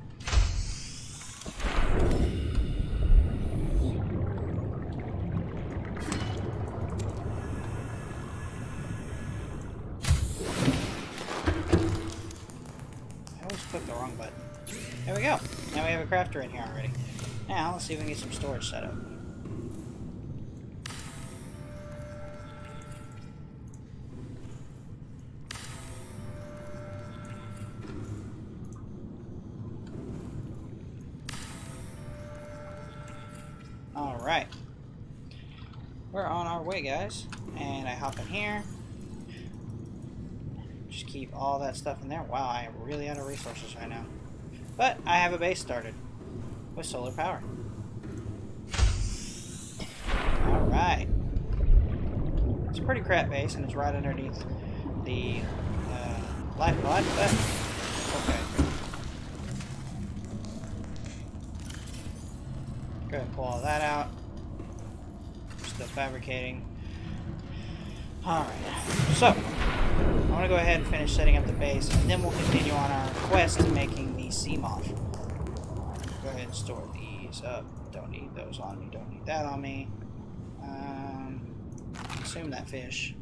I always click the wrong button. There we go. Now we have a crafter in here already. Now, let's see if we can get some storage set up. Alright. We're on our way, guys. And I hop in here. Just keep all that stuff in there. Wow, I am really out of resources right now. But I have a base started with solar power. Alright. It's a pretty crap base, and it's right underneath the life pod, but okay. Go ahead and pull all that out. Still fabricating. Alright, so I'm going to go ahead and finish setting up the base, and then we'll continue on our quest to making the sea moth. Go ahead and store these. these up. Don't need those on me. Don't need that on me. Consume that fish.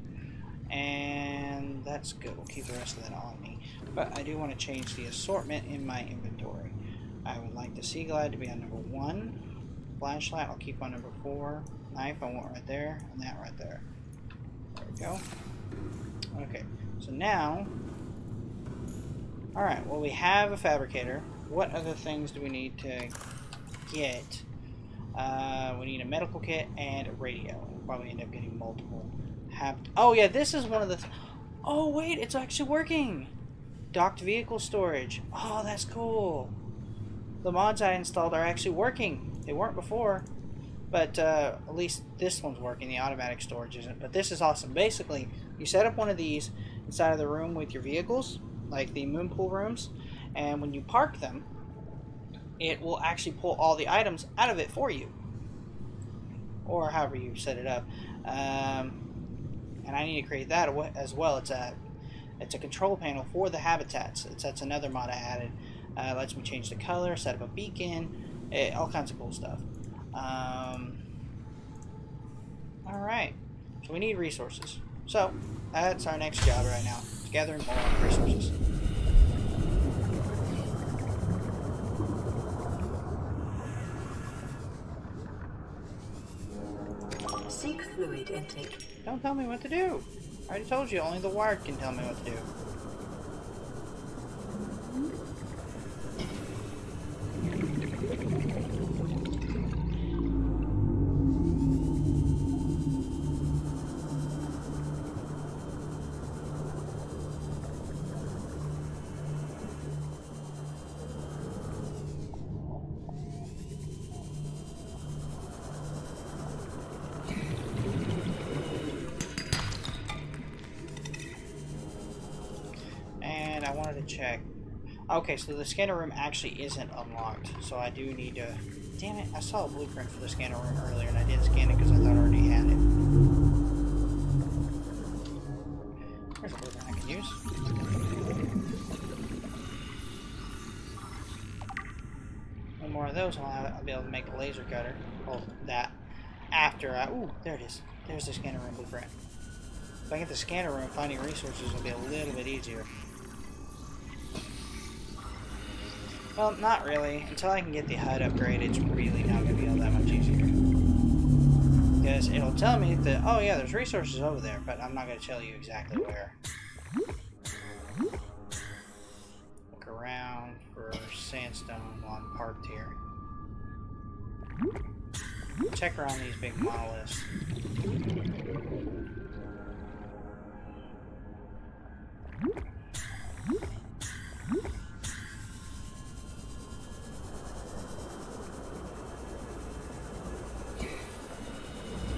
And that's good. We'll keep the rest of that on me. But I do want to change the assortment in my inventory. I would like the Sea Glide to be on number 1. Flashlight I'll keep on number 4. Knife I want right there. And that right there. There we go. Okay. So now... Alright, well we have a fabricator. What other things do we need to get? We need a medical kit and a radio. We'll probably end up getting multiple. Oh yeah, this is one of the... Oh wait, it's actually working! Docked vehicle storage. Oh, that's cool. The mods I installed are actually working. They weren't before. But at least this one's working. The automatic storage isn't. But this is awesome. Basically, you set up one of these inside of the room with your vehicles, like the moon pool rooms, and when you park them, it will actually pull all the items out of it for you. Or however you set it up. And I need to create that as well. It's a control panel for the habitats. That's another mod I added. Lets me change the color, set up a beacon, all kinds of cool stuff. Alright, so we need resources. So, that's our next job right now. Gathering more resources. Seek fluid intake. Don't tell me what to do. I already told you, only the wired can tell me what to do. I wanted to check. Okay, so the scanner room actually isn't unlocked, so I do need to... Damn it, I saw a blueprint for the scanner room earlier and I didn't scan it because I thought I already had it. There's a blueprint I can use. One more of those and I'll be able to make a laser cutter. Well, that after I... Ooh, there it is. There's the scanner room blueprint. If I get the scanner room, finding resources will be a little bit easier. Well, not really. Until I can get the HUD upgrade, it's really not going to be all that much easier. Because it'll tell me that, oh yeah, there's resources over there, but I'm not going to tell you exactly where. Look around for sandstone while I'm parked here. Check around these big monoliths.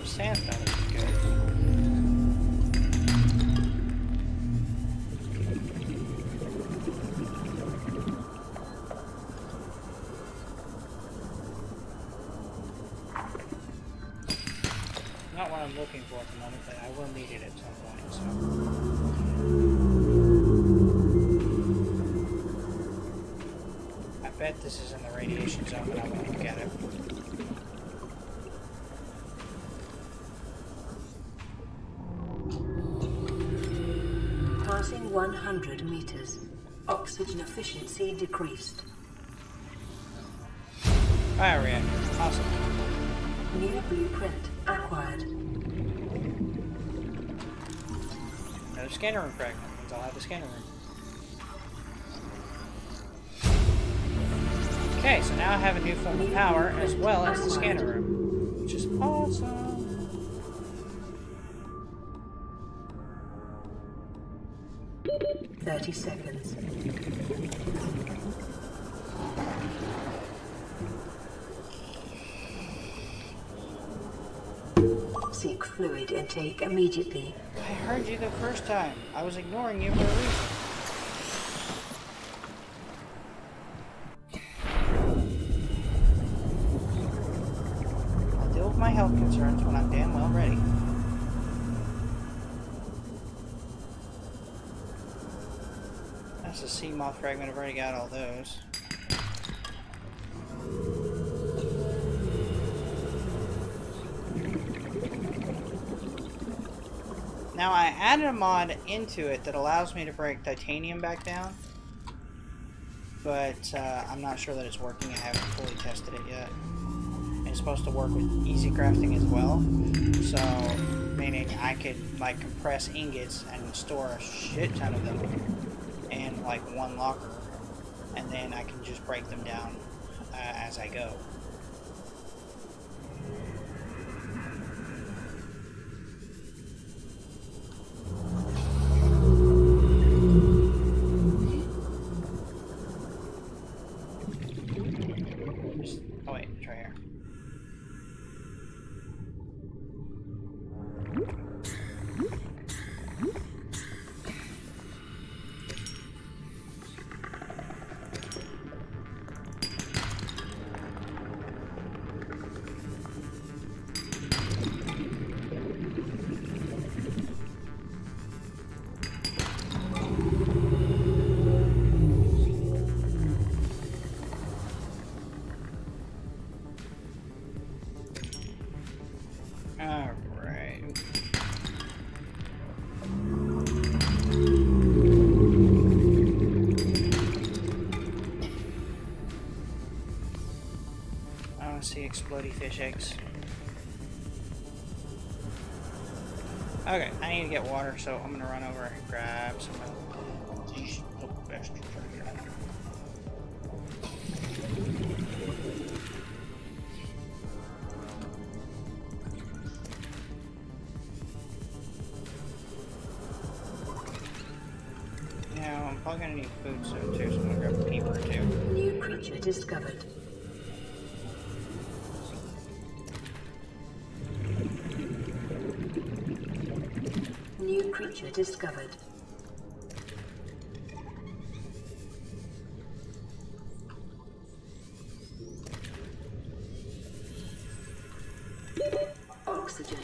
Sandstone is good. Not what I'm looking for at the moment, but I will need it at some point, so. I bet this is in the radiation zone, but I want to look at it. Passing 100 meters. Oxygen efficiency decreased. Bioreactor. Awesome. New blueprint acquired. Another scanner room fragment. Means I'll have a scanner room. Okay, so now I have a new form of power as well as the scanner room, which is awesome. 30 seconds. Seek fluid intake immediately. I heard you the first time. I was ignoring you for a reason. I'll deal with my health concerns when I'm damn well ready. That's a sea moth fragment. I've already got all those. Now I added a mod into it that allows me to break titanium back down, but I'm not sure that it's working. I haven't fully tested it yet. It's supposed to work with easy crafting as well, so meaning I could like compress ingots and store a shit ton of them in like one locker, and then I can just break them down as I go. Oh wait, it's right here. See explodey fish eggs. Okay, I need to get water, so I'm gonna run over and grab some of these little bastards right here. Now I'm probably gonna need food soon too, so I'm gonna grab a peeper too. New creature discovered. New creature discovered. Oxygen.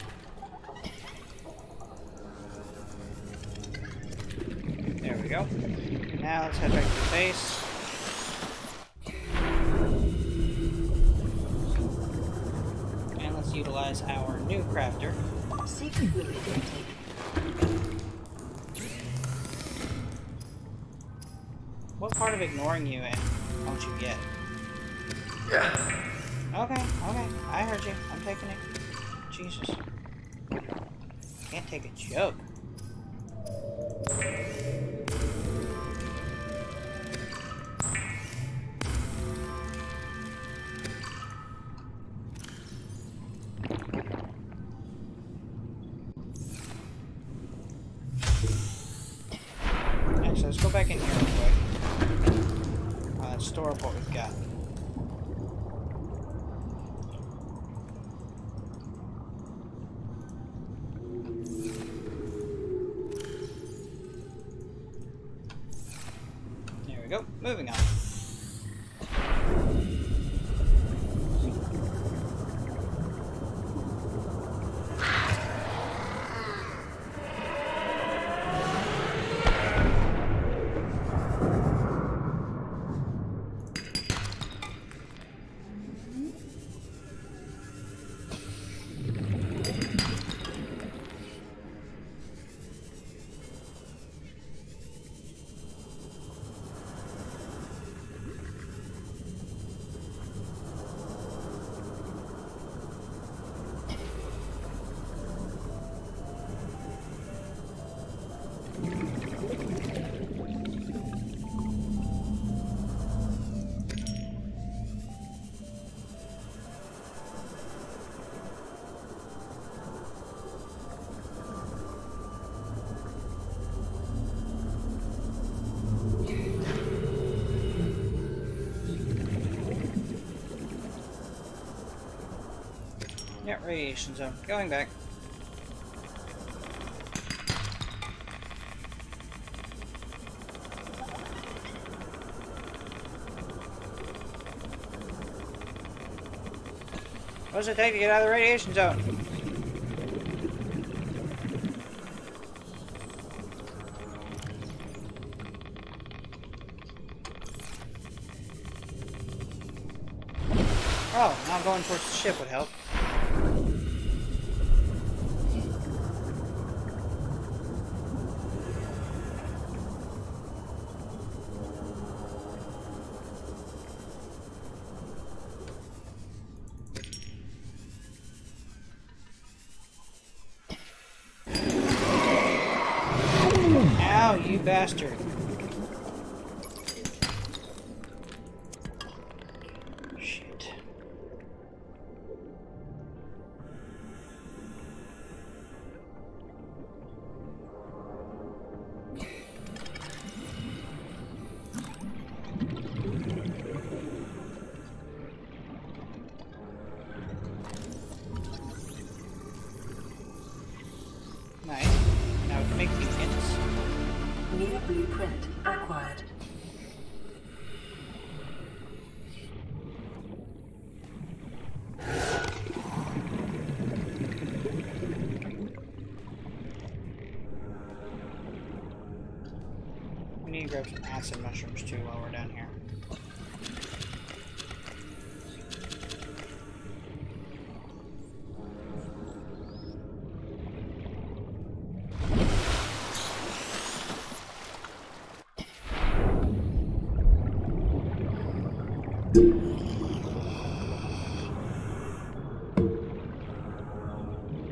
There we go. Now let's head back to the base. And let's utilize our new crafter. Secret fluid intake. What part of ignoring you won't you get? Okay, I heard you. I'm taking it. Jesus. Can't take a joke. Actually, let's go back in here real quick. Let's store up what we've got. There we go. Moving on. Yeah, radiation zone. Going back. What does it take to get out of the radiation zone? Oh, now I'm going towards the ship would help. No, you bastard. Shit. Nice. Now we can make beacons. New blueprint acquired. We need to grab some acid mushrooms too while we're down here.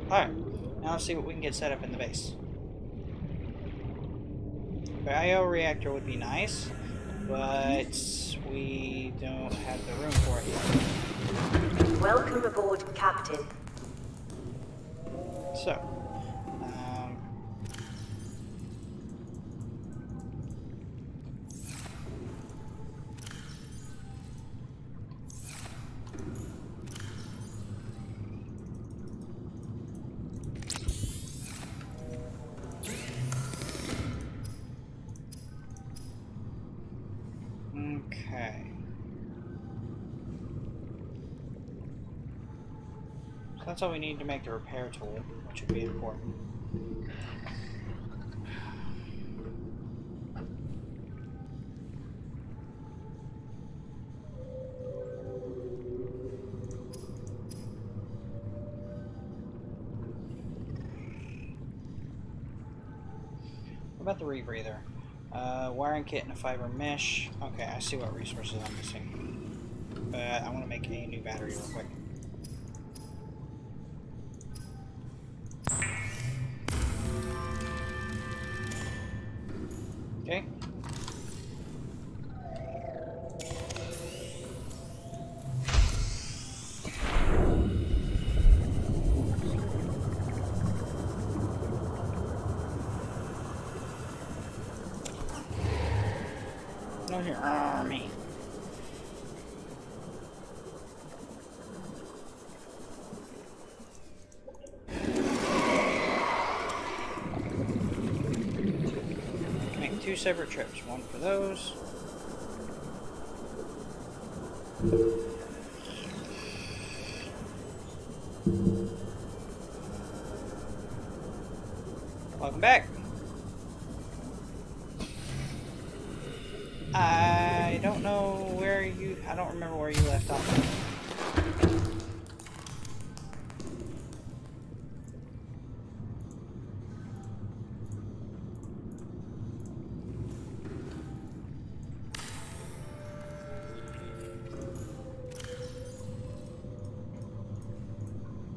Alright, now let's see what we can get set up in the base. Bioreactor would be nice, but we don't have the room for it yet. Welcome aboard, Captain. So, okay. So that's all we need to make the repair tool, which would be important. What about the rebreather? Wiring kit and a fiber mesh. Okay, I see what resources I'm missing. But I want to make a new battery real quick. Okay. No here. Army. Make 2 separate trips. One for those. Welcome back. I don't know where you... I don't remember where you left off.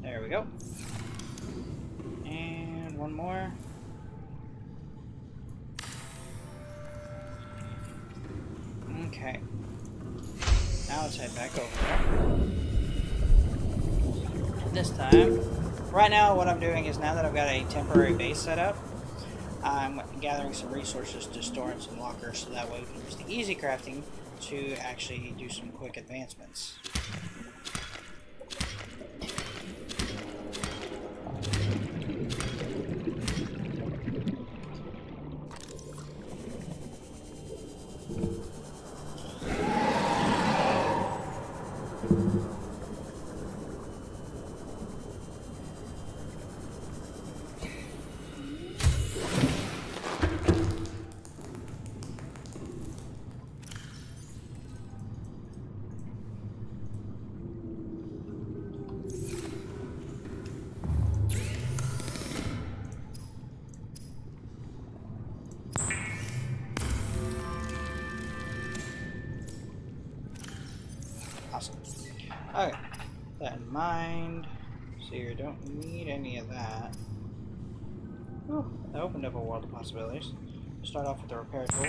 There we go. And one more. Okay. Now let's head back over there. This time, right now what I'm doing is now that I've got a temporary base set up, I'm gathering some resources to store in some lockers so that way we can use the easy crafting to actually do some quick advancements. Awesome. Okay, that in mind. So you don't need any of that. Ooh, that opened up a world of possibilities. Start off with the repair tool,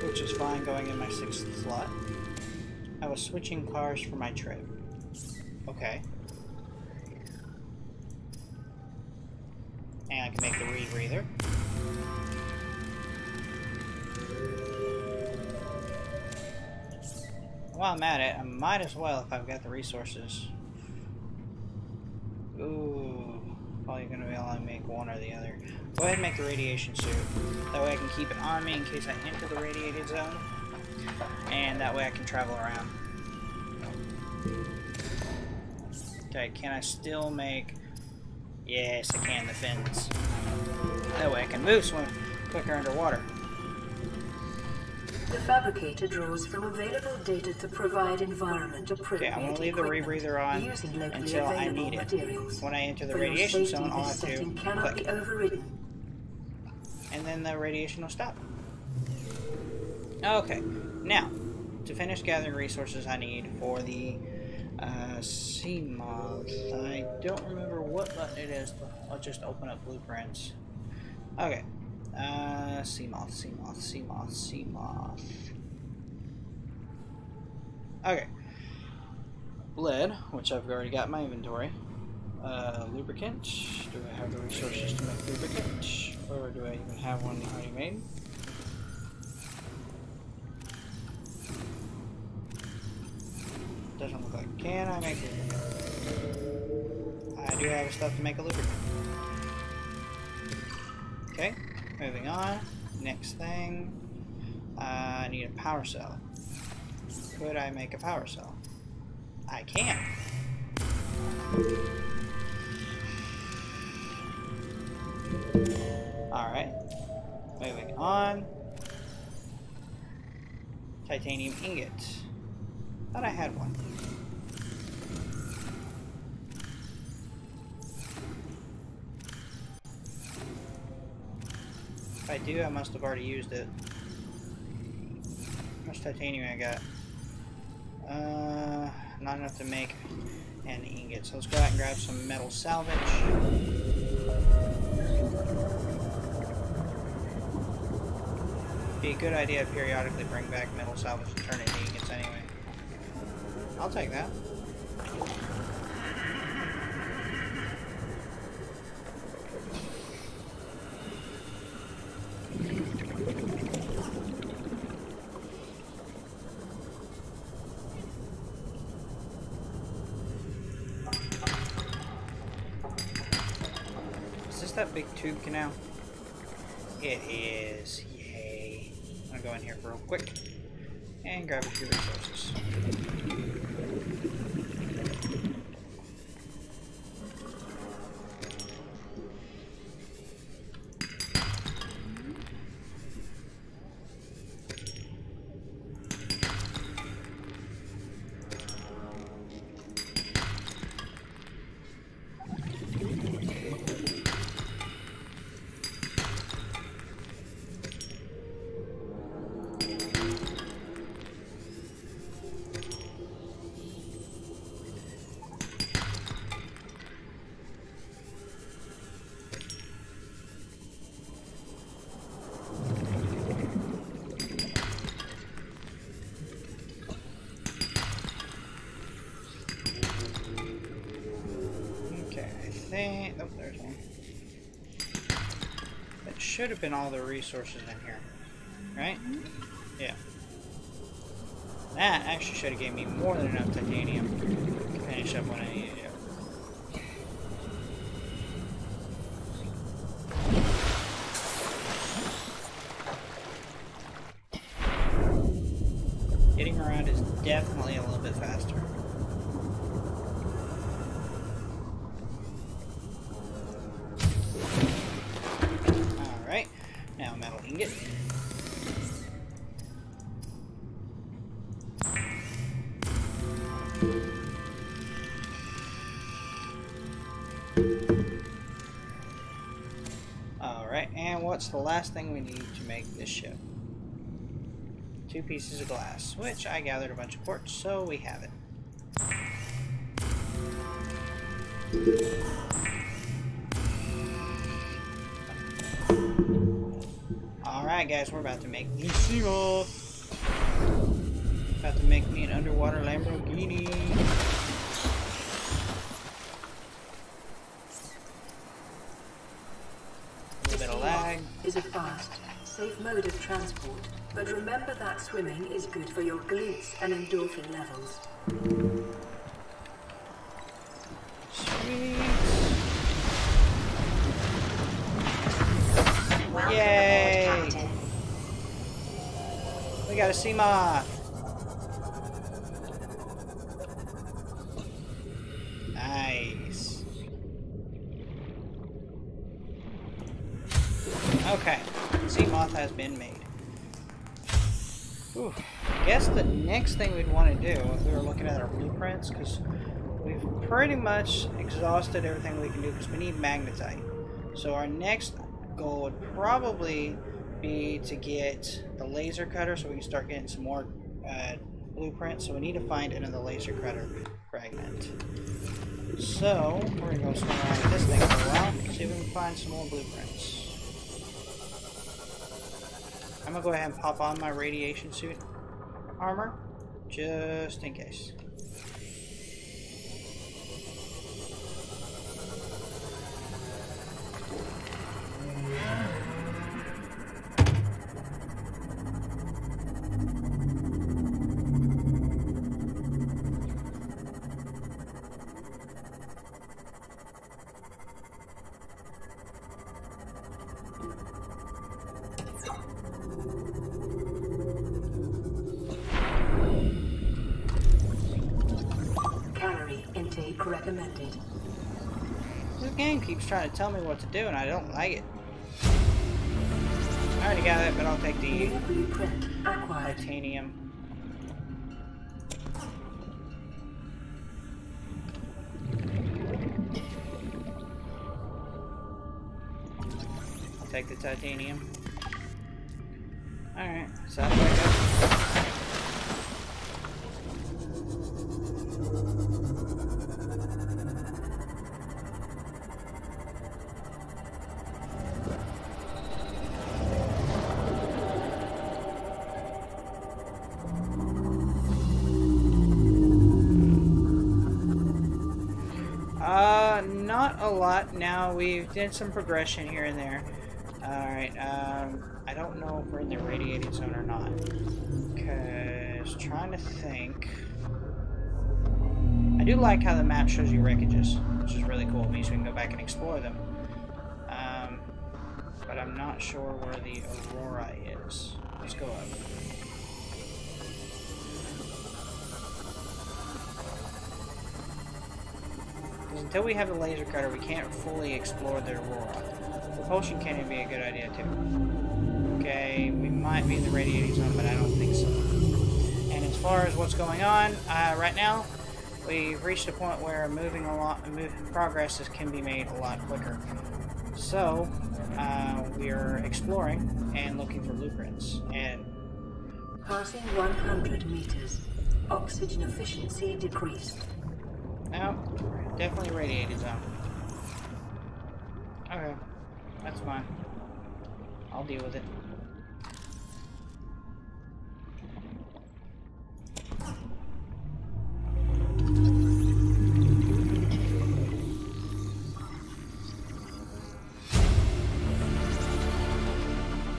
which is fine going in my 6th slot. I was switching cars for my trip. Okay. And I can make the rebreather. While I'm at it, I might as well, if I've got the resources. Ooh, probably gonna be able to make one or the other. Go ahead and make the radiation suit. That way I can keep it on me in case I enter the radiated zone. And that way I can travel around. Okay, can I still make... Yes, I can, the fins. That way I can move quicker underwater. The fabricator draws from available data to provide environment appropriate. Okay, I'm gonna leave the rebreather on until I need it. When I enter the radiation zone, I'll have to click. And then the radiation will stop. Okay, now, to finish gathering resources I need for the sea moth. I don't remember what button it is. I'll just open up blueprints. Okay. Sea moth, sea moth, sea moth, sea moth. Okay. Lead, which I've already got in my inventory. Lubricant. Do I have the resources to make lubricant? Or do I even have one already made? Doesn't look like. Can I make lubricant? I do have stuff to make a lubricant. Okay, moving on. Next thing. I need a power cell. Could I make a power cell? I can. Alright. Moving on. Titanium ingot. Thought I had one. If I do, I must have already used it. How much titanium I got? Not enough to make an ingot. So let's go out and grab some metal salvage. Be a good idea to periodically bring back metal salvage and turn it into ingots anyway. I'll take that. Is this that big tube canal? It is. Yay. I'm gonna go in here real quick and grab a few resources. Oh, there's one. That should have been all the resources in here, right? Yeah. That actually should have gave me more than enough titanium to finish up what I needed to. Getting around is definitely a little bit faster. Now metal ingot. Alright, and what's the last thing we need to make this ship? 2 pieces of glass, which I gathered a bunch of quartz, so we have it. Alright guys, we're about to make the Seagull. About to make me an underwater Lamborghini. A little bit of lag. Is a fast, safe mode of transport, but remember that swimming is good for your glutes and endorphin levels. Sweet. Welcome Yay! aboard, Captain. We got a sea moth. Nice. Okay, sea moth has been made. Ooh. I guess the next thing we'd want to do, if we were looking at our blueprints, because we've pretty much exhausted everything we can do, because we need magnetite. So our next goal would probably be to get the laser cutter so we can start getting some more blueprints. So we need to find another laser cutter fragment. So we're going to go swim around with this thing for a while, see if we can find some more blueprints. I'm going to go ahead and pop on my radiation suit armor, just in case. Recommended. This game keeps trying to tell me what to do and I don't like it. I already got it, but I'll take the blueprint acquired. titanium. I'll take the titanium. Alright, so that's what I got. Not a lot. Now we've did some progression here and there. Alright, I don't know if we're in the radiating zone or not. Cause trying to think. I do like how the map shows you wreckages, which is really cool. It means we can go back and explore them. But I'm not sure where the Aurora is. Let's go up. Until we have the laser cutter, we can't fully explore the Aurora. Propulsion cannon would be a good idea too. Okay, we might be in the radiating zone, but I don't think so. And as far as what's going on, right now, we've reached a point where progress can be made a lot quicker. So, we are exploring and looking for blueprints. And passing 100 meters. Oxygen efficiency decreased. now, definitely radiated zone. Okay, that's fine. I'll deal with it.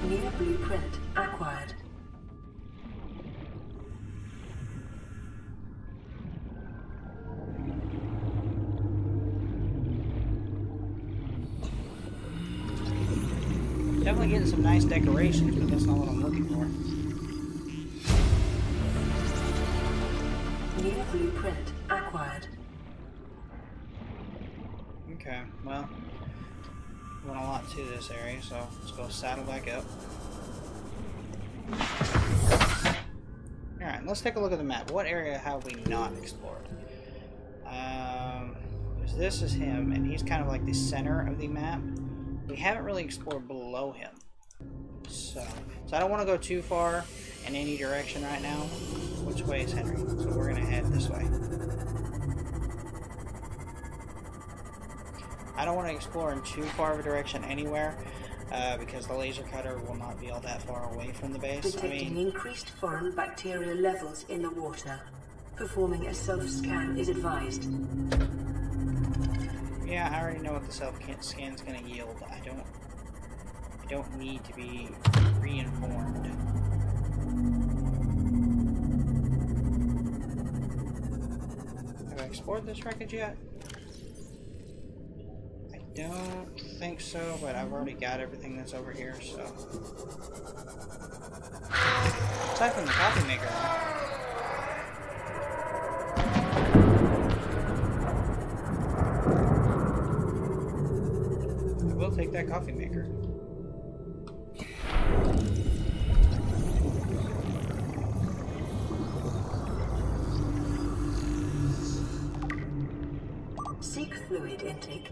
New blueprint acquired. Definitely getting some nice decorations, but that's not what I'm looking for. New blueprint acquired. Okay, well, went a lot to this area, so let's go saddle back up. Alright, let's take a look at the map. What area have we not explored? Because this is him, and he's kind of like the center of the map. We haven't really explored below him. So I don't want to go too far in any direction right now. Which way is Henry? So we're going to head this way. I don't want to explore in too far of a direction anywhere. because the laser cutter will not be all that far away from the base. Detecting increased foreign bacterial levels in the water. Performing a self-scan is advised. Yeah, I already know what the self-scan's going to yield. I don't need to be re-informed. Have I explored this wreckage yet? I don't think so, but I've already got everything that's over here, so... Aside from the coffee maker, I will take that coffee maker. Seek fluid intake.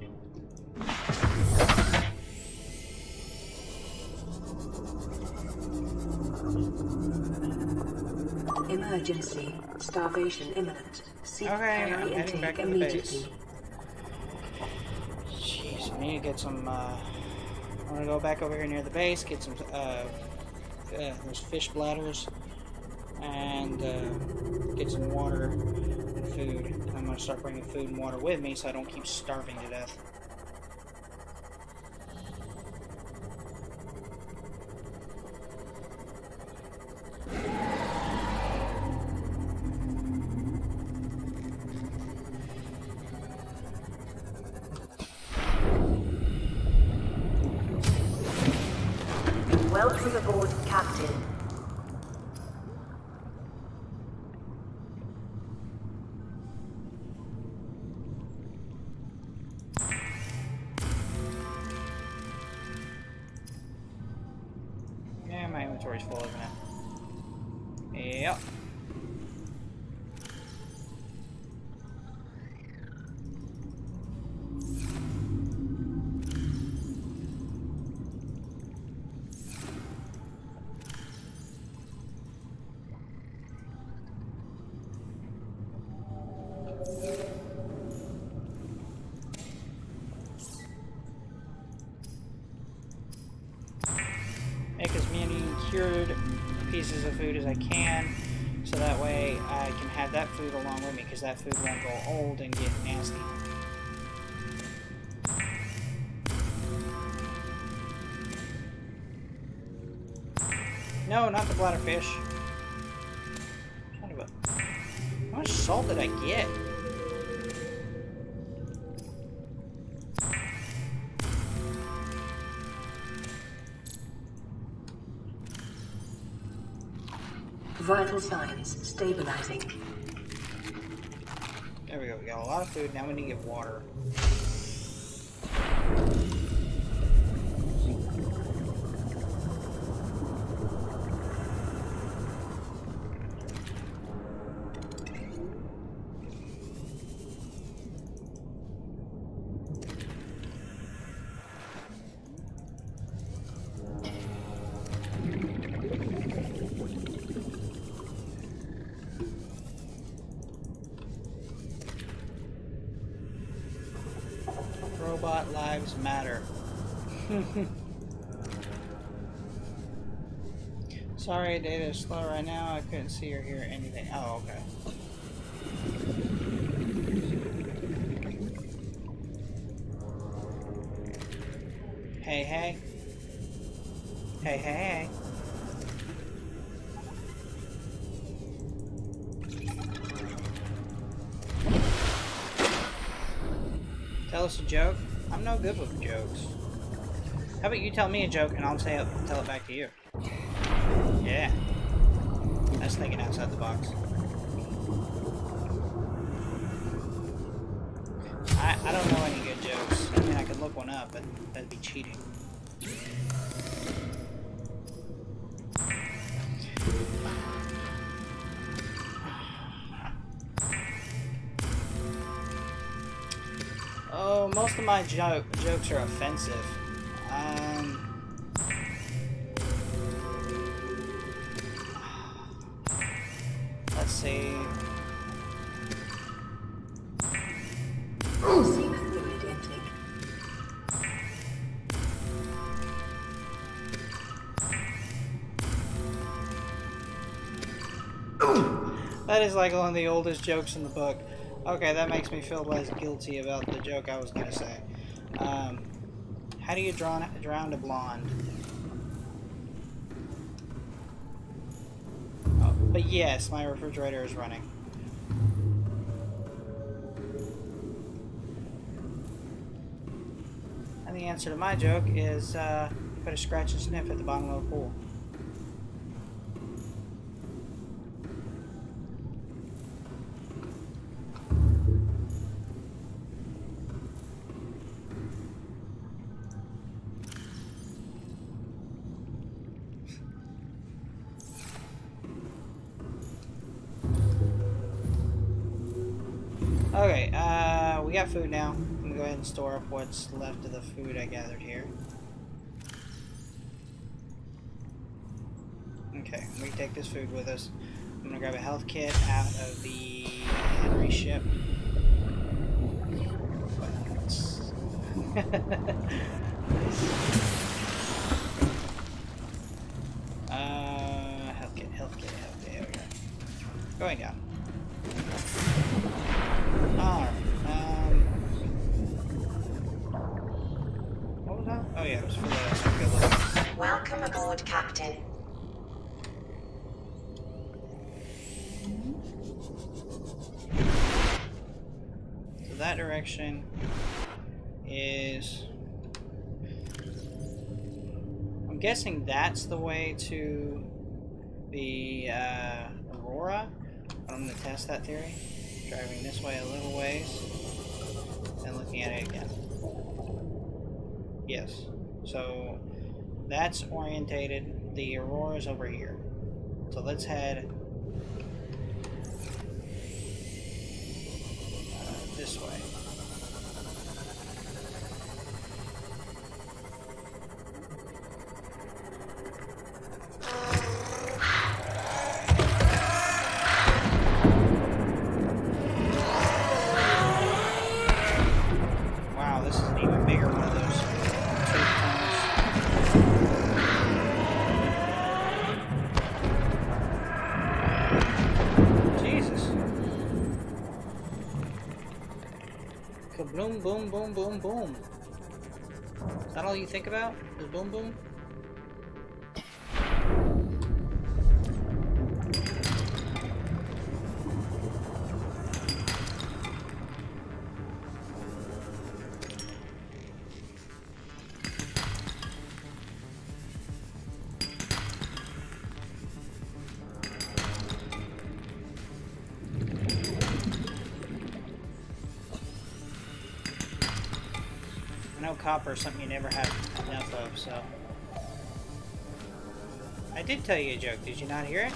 Emergency. Starvation imminent. Seek Okay, I'm calorie heading back intake to the base. immediately. Jeez, I need to get some, I want to go back over here near the base, get some, those fish bladders, and, get some water and food. I'm going to start bringing food and water with me so I don't keep starving to death. Welcome aboard, Captain. Yeah, my inventory's full, isn't it? Yep. Make as many cured pieces of food as I can, so that way I can have that food along with me, because that food won't go old and get nasty. No, not the bladderfish. Son of a... How much salt did I get? Vital signs stabilizing. There we go, we got a lot of food, now we need to get water. Robot lives matter. Sorry, data is slow right now. I couldn't see or hear anything. Oh, okay. Hey, hey. Hey, hey, hey. Tell us a joke? I'm no good with jokes. How about you tell me a joke and I'll tell it back to you? Yeah. That's thinking outside the box. I don't know any good jokes. I mean, I could look one up, but that'd be cheating. Oh, most of my jokes are offensive. Let's see. Seek fluid intake. That is like one of the oldest jokes in the book. Okay, that makes me feel less guilty about the joke I was gonna say. How do you drown a blonde? Oh, but yes, my refrigerator is running. And the answer to my joke is put a scratch and sniff at the bottom of the pool. Okay, we got food now. I'm gonna go ahead and store up what's left of the food I gathered here. Okay, we can take this food with us. I'm gonna grab a health kit out of the Henry ship. Health kit, there we go. Going down. Alright, what was that? Oh yeah, it was for the circular. Welcome aboard, Captain. So that direction is... I'm guessing that's the way to the Aurora. I'm going to test that theory. Driving this way a little ways, and looking at it again. Yes. So that's orientated. The Aurora's over here. So let's head this way. Boom, boom, boom, boom, boom. Is that all you think about? Is boom, boom? Copper is something you never have enough of, so... I did tell you a joke, did you not hear it?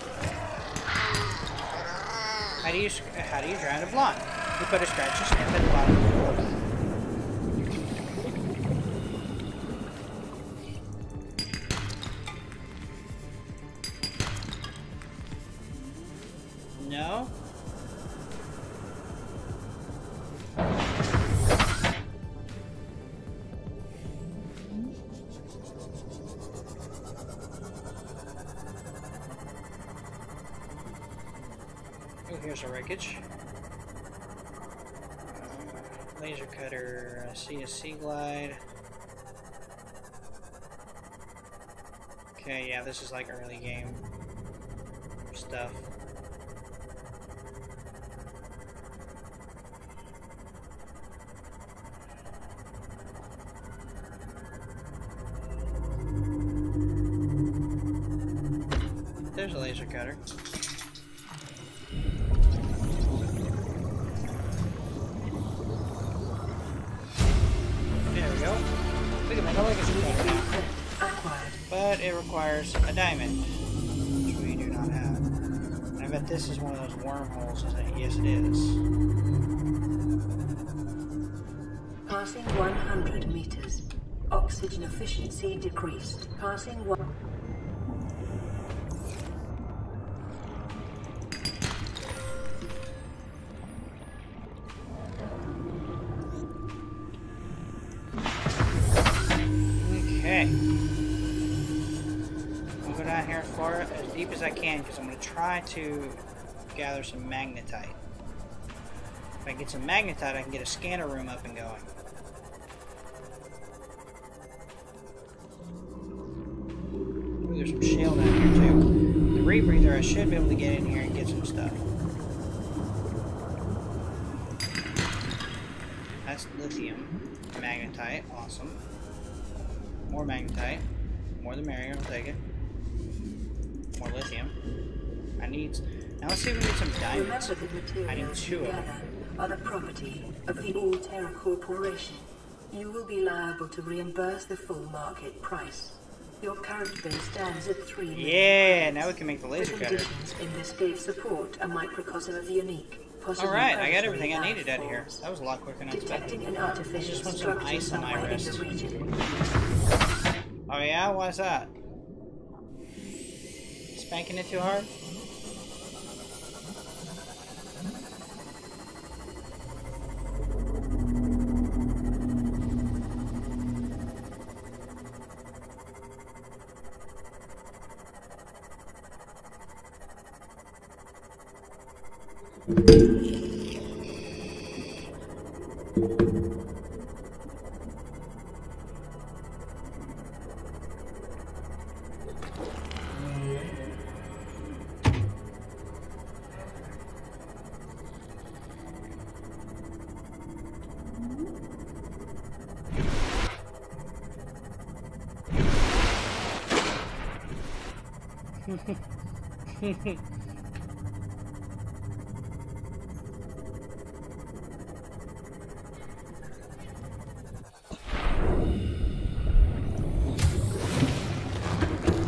How do you drown a blonde? You put a scratch and sniff at the bottom of the pool. No? Here's our wreckage. Laser cutter, I see a sea glide. Okay, yeah, this is like early game stuff. There's a laser cutter. But it requires a diamond, which we do not have. I bet this is one of those wormholes, isn't it? Yes, it is. Passing 100 meters. Oxygen efficiency decreased. Passing one. Okay. I'll go down here as far as deep as I can because I'm going to try to gather some magnetite. If I get some magnetite, I can get a scanner room up and going. Ooh, there's some shale down here too. The rebreather, I should be able to get in here and get some stuff. That's lithium. Magnetite, awesome. More magnetite. More the merrier, I'll take it. More lithium. I need... Now let's see if we get some diamonds. I need 2 of them. Are the property of the All-Terra Corporation. You will be liable to reimburse the full market price. Your current base stands at 3 million. Yeah, now we can make the laser The cutter. conditions in this gave support a microcosm of unique. Alright, I got everything I needed out of here. That was a lot quicker than I expected. Detecting an artificial Just want some ice on my wrist. in the region. Oh yeah? Why's that? Spanking it too hard?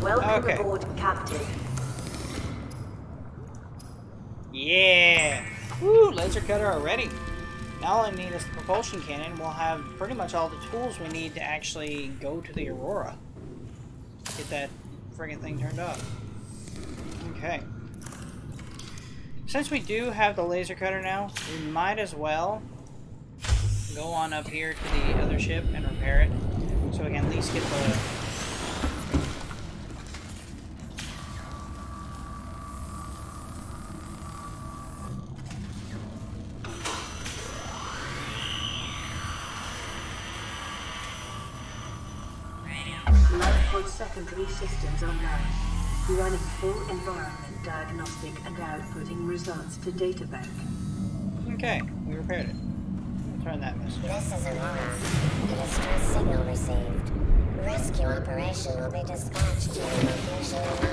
Welcome Okay. aboard, Captain. Yeah! Woo! Laser cutter already. Now all I need is the propulsion cannon. We'll have pretty much all the tools we need to actually go to the Aurora. Get that friggin' thing turned off. Okay. Since we do have the laser cutter now, we might as well go on up here to the other ship and repair it. So we can at least get the... Lifepod secondary systems online. Running full environment diagnostic and outputting results to databank. Okay, we repaired it. Turn that message off. This is Aurora. A distress signal received. Rescue operation will be dispatched to your location in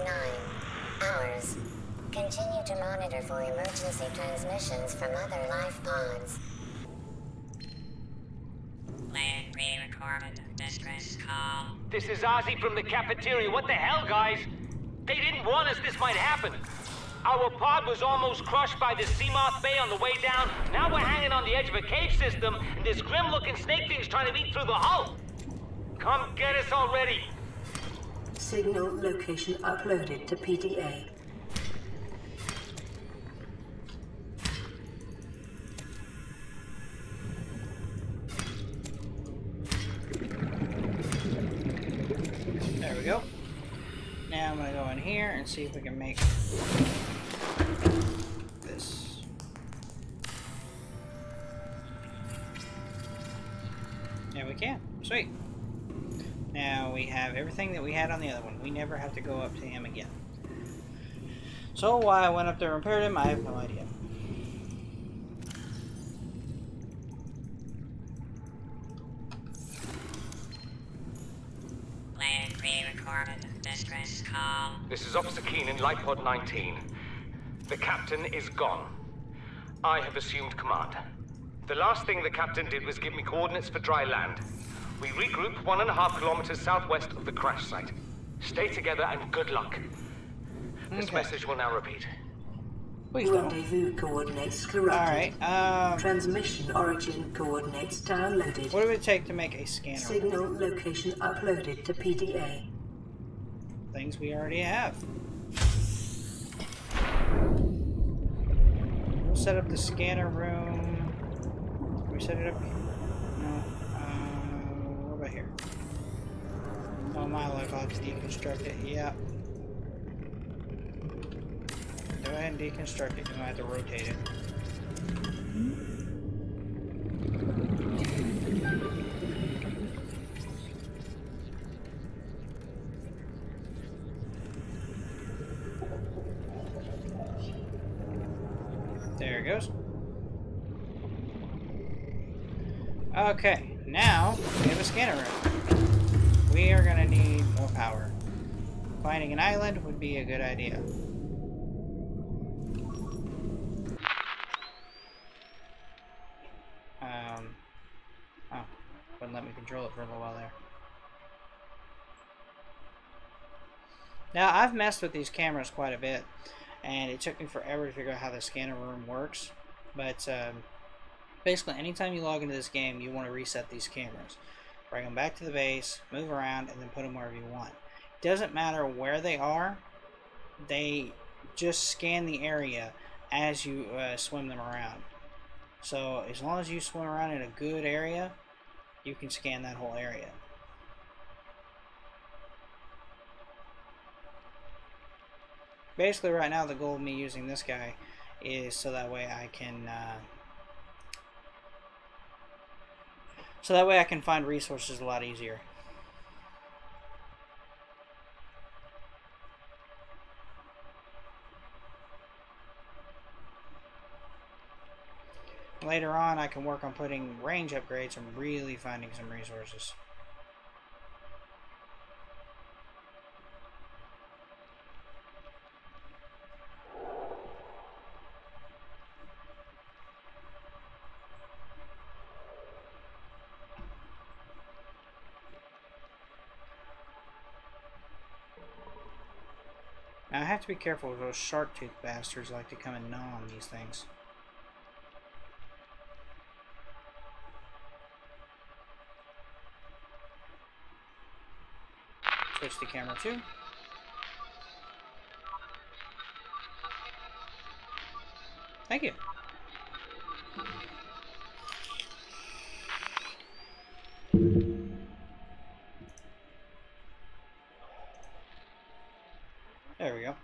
9 hours. Continue to monitor for emergency transmissions from other life pods. Land pre-recorded distress call. This is Ozzy from the cafeteria. What the hell, guys? They didn't warn us this might happen. Our pod was almost crushed by this Seamoth Bay on the way down. Now we're hanging on the edge of a cave system, and this grim-looking snake thing's trying to eat through the hull. Come get us already. Signal location uploaded to PDA. There we go. Now I'm going to go in here and see if we can make this. Yeah, we can. Sweet. Now we have everything that we had on the other one. We never have to go up to him again. So why I went up there and repaired him, I have no idea. Land pre-recorded distress call. This is Officer Keenan, Lightpod 19. The captain is gone. I have assumed command. The last thing the captain did was give me coordinates for dry land. We regroup 1.5 kilometers southwest of the crash site. Stay together and good luck. This Okay. message will now repeat. Please don't. Rendezvous coordinates corrupted. Alright, Transmission origin coordinates downloaded. what do it take to make a scanner? Signal location uploaded to PDA. Things we already have. We'll set up the scanner room. Can we set it up? No. What about here? Oh, my life, I'll have to deconstruct it. Yeah. ahead and deconstruct it. You might have to rotate it. There it goes. Okay, now we have a scanner room. We are going to need more power. Finding an island would be a good idea. Oh, wouldn't let me control it for a little while there. Now, I've messed with these cameras quite a bit, and it took me forever to figure out how the scanner room works. But basically, anytime you log into this game, you want to reset these cameras. Bring them back to the base, move around, and then put them wherever you want. It doesn't matter where they are, they just scan the area as you swim them around. So as long as you swim around in a good area, you can scan that whole area. Basically right now the goal of me using this guy is so that way I can find resources a lot easier. Later on, I can work on putting range upgrades and really finding some resources. Now, I have to be careful with those shark tooth bastards like to come and gnaw on these things. Switch to camera 2. Thank you. There we go.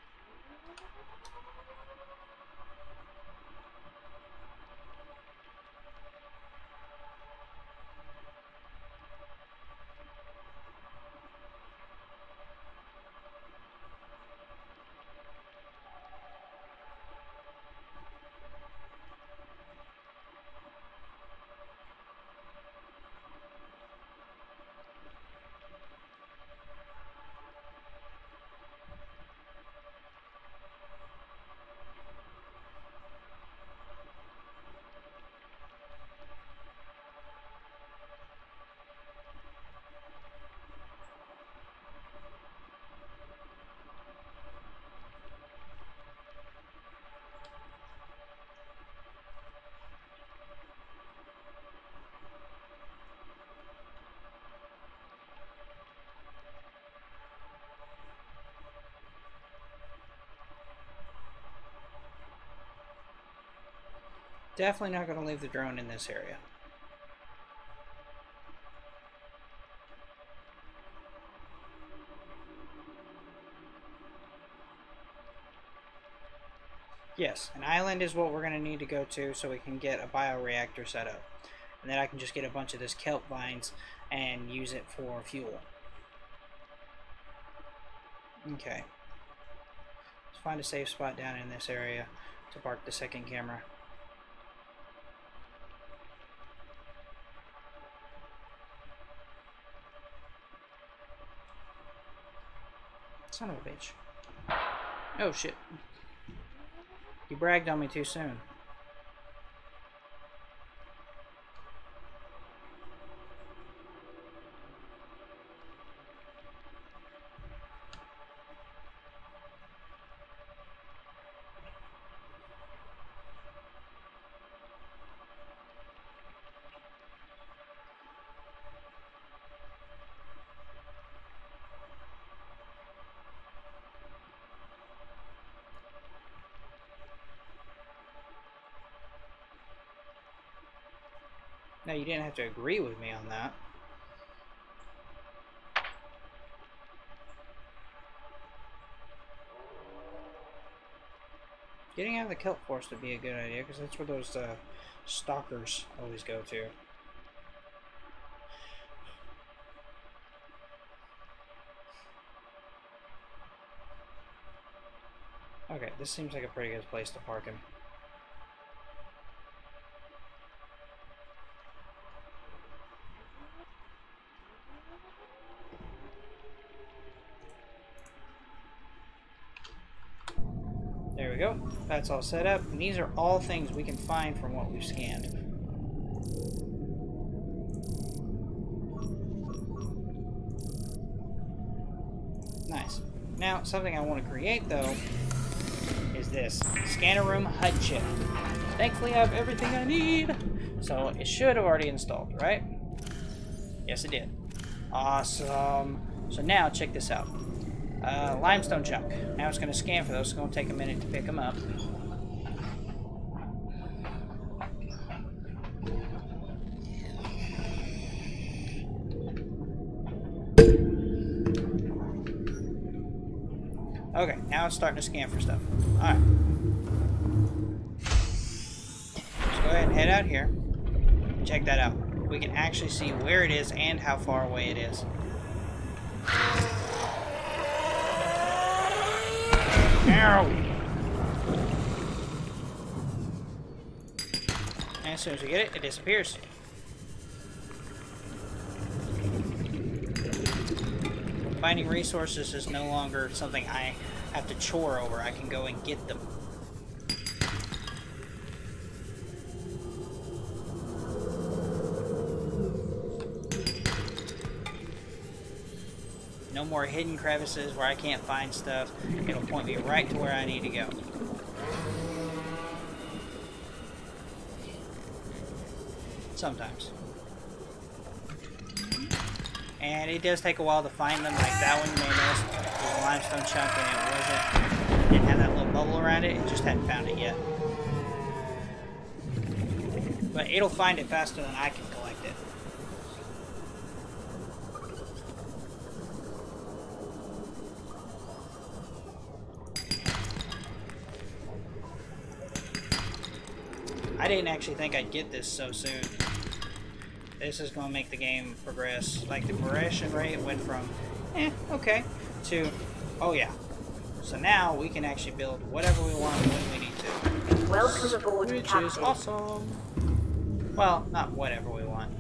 Definitely not going to leave the drone in this area. Yes, an island is what we're going to need to go to so we can get a bioreactor set up. And then I can just get a bunch of this kelp vines and use it for fuel. Okay. Let's find a safe spot down in this area to park the second camera. Son of a bitch. Oh shit. You bragged on me too soon. Now, you didn't have to agree with me on that. Getting out of the kelp forest would be a good idea, because that's where those stalkers always go to. Okay, this seems like a pretty good place to park him. There we go. That's all set up. And these are all things we can find from what we've scanned. Nice. Now, something I want to create, though, is this. Scanner room HUD chip. Thankfully, I have everything I need. So, it should have already installed, right? Yes, it did. Awesome. So now, check this out. Limestone chunk. Now it's going to scan for those. It's going to take a minute to pick them up. Okay, now it's starting to scan for stuff. Alright. Let's go ahead and head out here. Check that out. We can actually see where it is and how far away it is. Ow! And as soon as we get it, it disappears. Finding resources is no longer something I have to chore over. I can go and get them. No more hidden crevices where I can't find stuff. It'll point me right to where I need to go. Sometimes. And it does take a while to find them. Like that one, you may notice was a limestone chunk and it didn't have that little bubble around it. It just hadn't found it yet. But it'll find it faster than I can collect it. I didn't actually think I'd get this so soon. This is going to make the game progress. Like, the progression rate went from, okay, to, oh yeah. So now we can actually build whatever we want when we need to. Welcome aboard, Which Captain. is awesome. Well, not whatever we want.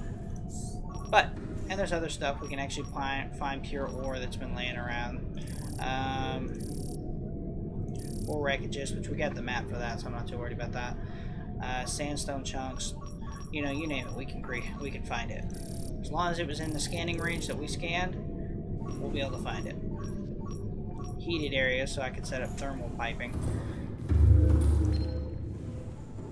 But, and there's other stuff. We can actually find pure ore that's been laying around. Ore wreckages, which we got the map for that, so I'm not too worried about that. Sandstone chunks. You know, you name it, we can find it. As long as it was in the scanning range that we scanned, we'll be able to find it. Heated area, so I can set up thermal piping.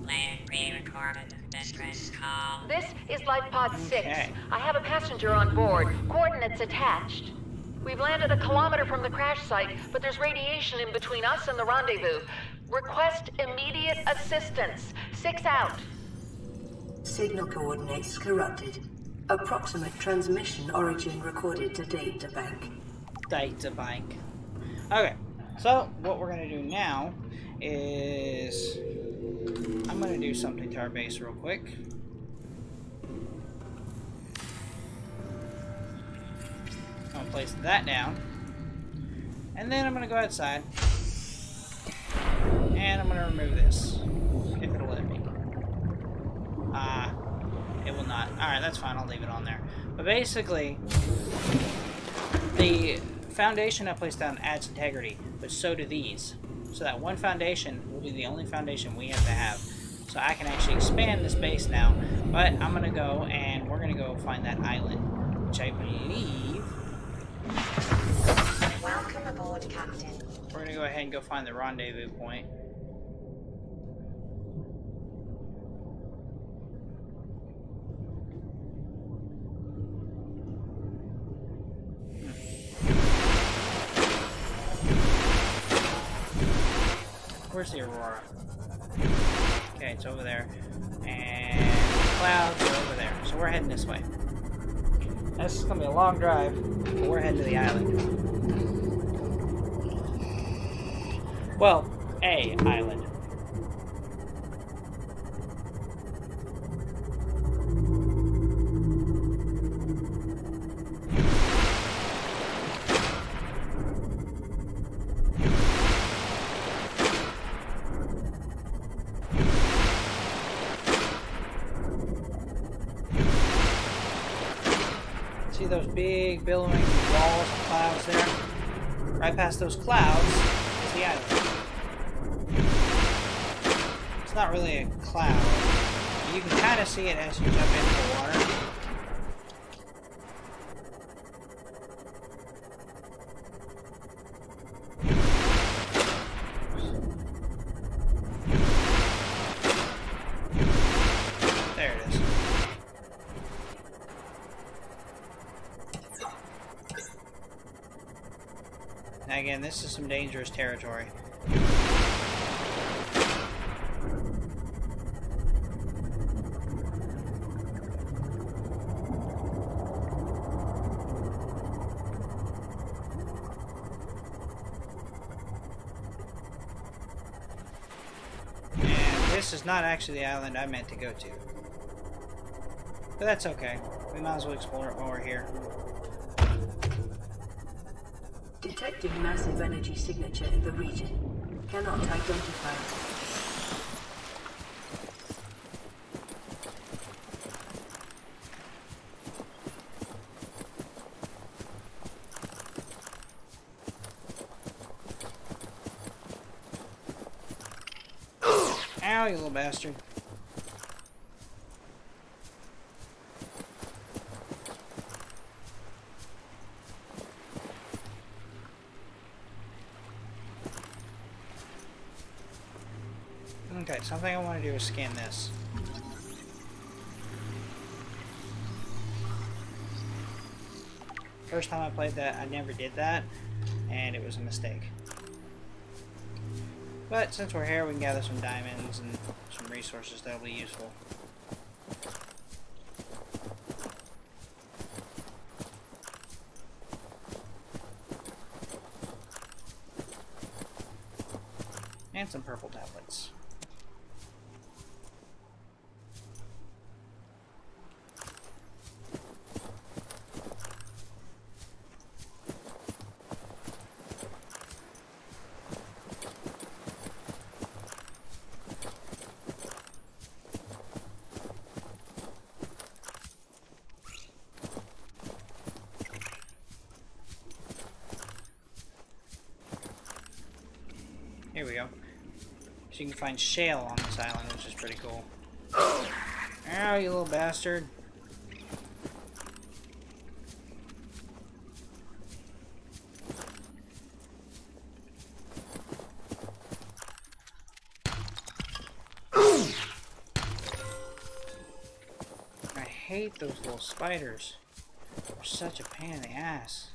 Land pre-recorded distress call. This is Life Pod 6. Okay. I have a passenger on board. Coordinates attached. We've landed 1 kilometer from the crash site, but there's radiation in between us and the rendezvous. Request immediate assistance. 6 out. Signal coordinates corrupted. Approximate transmission origin recorded to data bank. Data bank. Okay, so what we're going to do now is I'm going to do something to our base real quick. I'm going to place that down. And then I'm going to go outside. And I'm going to remove this. If it'll let me. It will not. Alright, that's fine. I'll leave it on there. But basically, the foundation I placed down adds integrity, but so do these. So that one foundation will be the only foundation we have to have. So I can actually expand this base now. But I'm going to go and we're going to go find that island, which I believe... Welcome aboard, Captain. We're going to go ahead and go find the rendezvous point. Where's the Aurora? Okay, it's over there. And the clouds are over there. So we're heading this way. This is going to be a long drive, but we're heading to the island. Well, a island. See those big billowing walls of clouds there? Right past those clouds is the island. It's not really a cloud. You can kind of see it as you jump into the water. There it is. Now again, this is some dangerous territory. This is not actually the island I meant to go to. But that's okay. We might as well explore it while we're here. Detecting massive energy signature in the region. Cannot identify. Ow, you little bastard. Okay, something I want to do is scan this. First time I played that, I never did that, and it was a mistake. But since we're here, we can gather some diamonds and some resources that'll be useful. And some purple tablets. Here we go. So you can find shale on this island, which is pretty cool. Ow, you little bastard. I hate those little spiders. They're such a pain in the ass.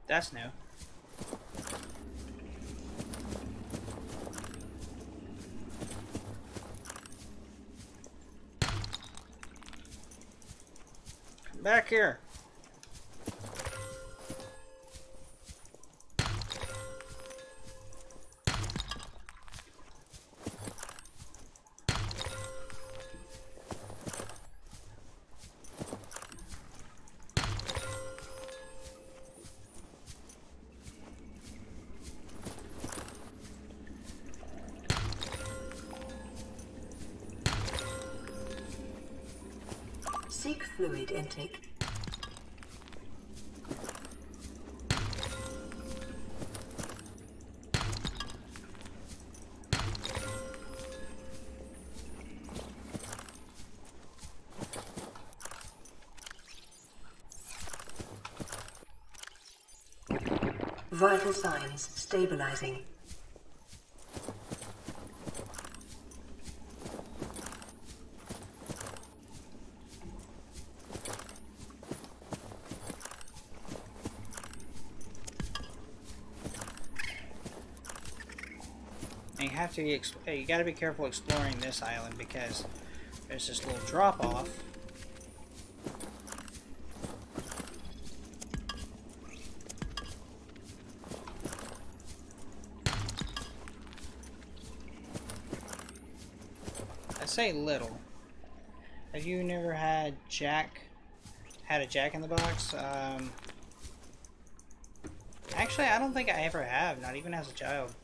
That's new. Come back here. Seek fluid intake. Vital signs stabilizing. And you have to be, you gotta be careful exploring this island because there's this little drop off. say little. Have you never had a Jack in the Box? Actually, I don't think I ever have, not even as a child.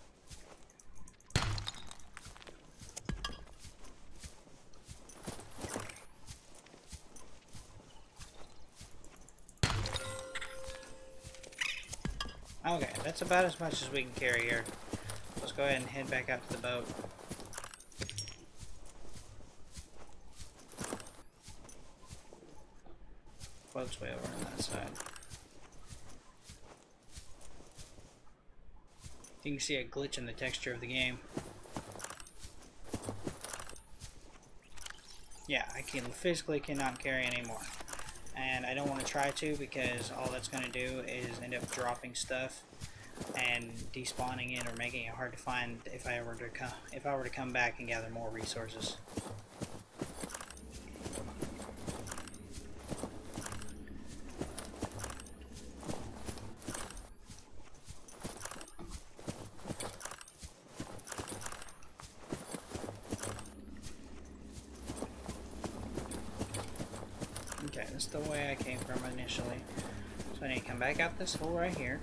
Okay, that's about as much as we can carry here. Let's go ahead and head back out to the boat. Boat's way over on that side. You can see a glitch in the texture of the game. Yeah, I physically cannot carry anymore. And I don't want to try to, because all that's going to do is end up dropping stuff and despawning it or making it hard to find if I were to come back and gather more resources. Okay, that's the way I came from initially. So I need to come back out this hole right here.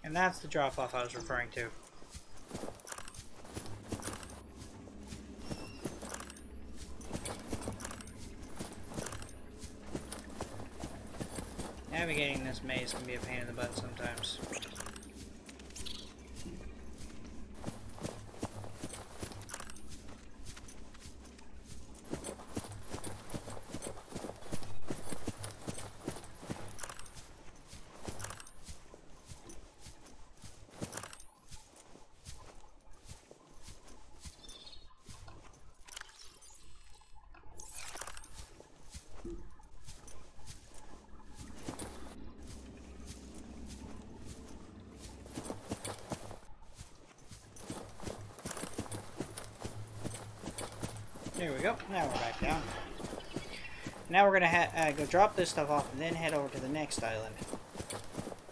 And that's the drop-off I was referring to. Navigating this maze can be a pain in the butt sometimes. There we go. Now we're back down. Now we're gonna go drop this stuff off and then head over to the next island.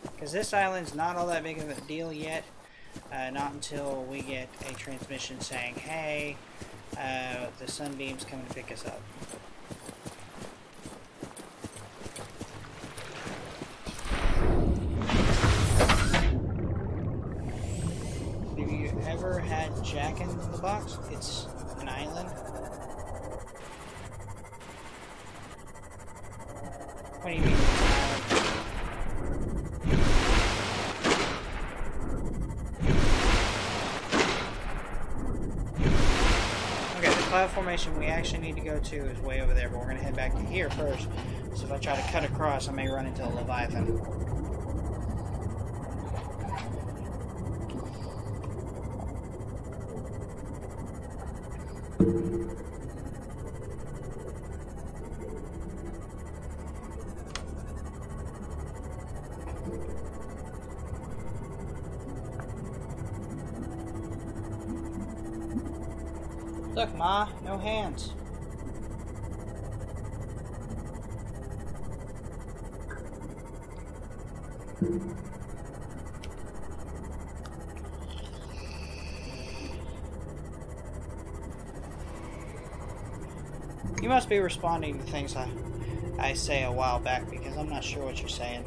Because this island's not all that big of a deal yet. Not until we get a transmission saying, hey, the Sunbeam's coming to pick us up. Have you ever had Jack in the Box? It's an island. What do you mean? Okay, the cloud formation we actually need to go to is way over there, but we're going to head back to here first. So if I try to cut across, I may run into a Leviathan. Look, Ma, no hands. You must be responding to things I say a while back, because I'm not sure what you're saying.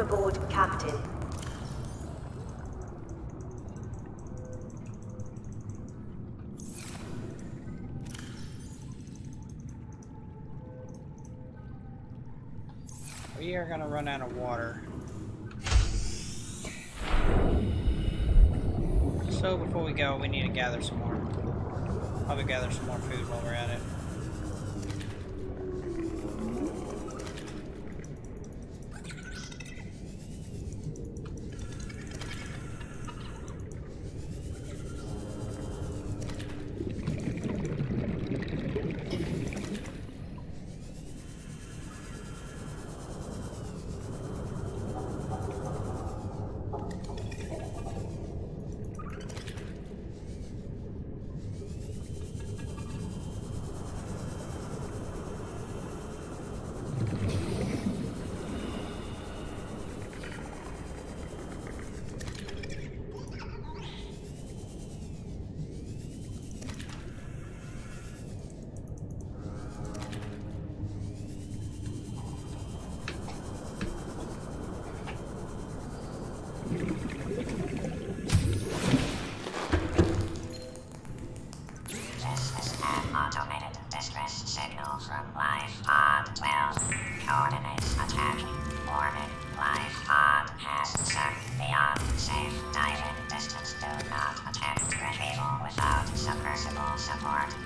aboard, Captain. We are gonna run out of water. So before we go, we need to gather some more. Probably gather some more food while we're at it.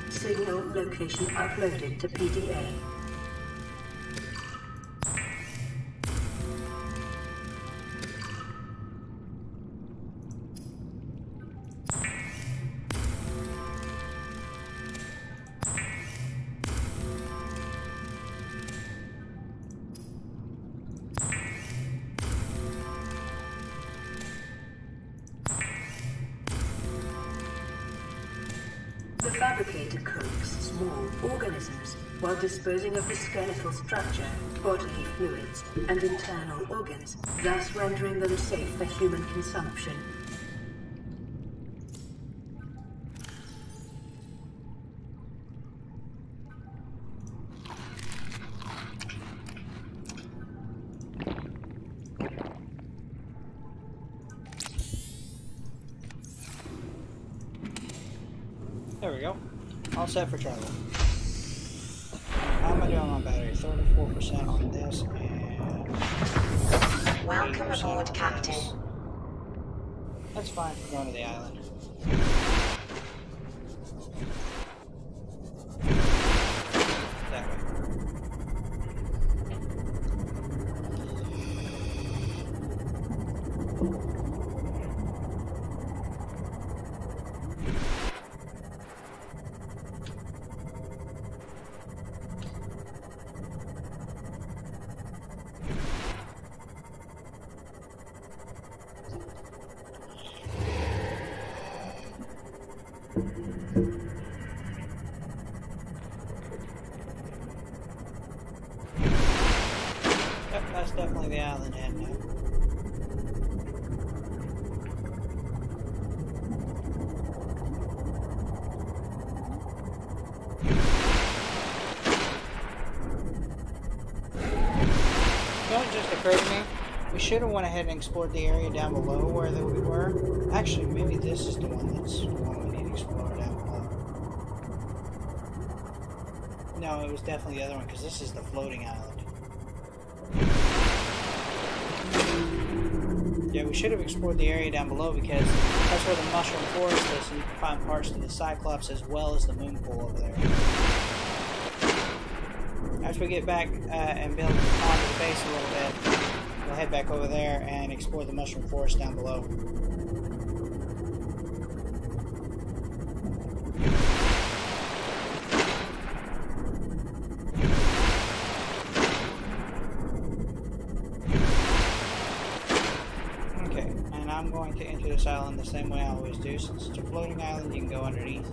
Signal location uploaded to PDA. The fabricator cooks small organisms while disposing of the skeletal structure, bodily fluids, and internal organs, thus rendering them safe for human consumption. There we go. All set for travel. How am I doing on my battery? 34% on this and... Welcome aboard, Captain. This. That's fine for going to the island. That way. Yep, that's definitely the island end now. You know what just occurred to me? We should have went ahead and explored the area down below where we were. Actually, maybe this is the one that's the one we need to explore down below. No, it was definitely the other one because this is the floating island. Yeah, we should have explored the area down below because that's where the mushroom forest is, and you can find parts of the Cyclops as well as the moon pool over there. After we get back and build onto the base a little bit, we'll head back over there and explore the mushroom forest down below. Okay, and I'm going to enter this island the same way I always do. Since it's a floating island, you can go underneath.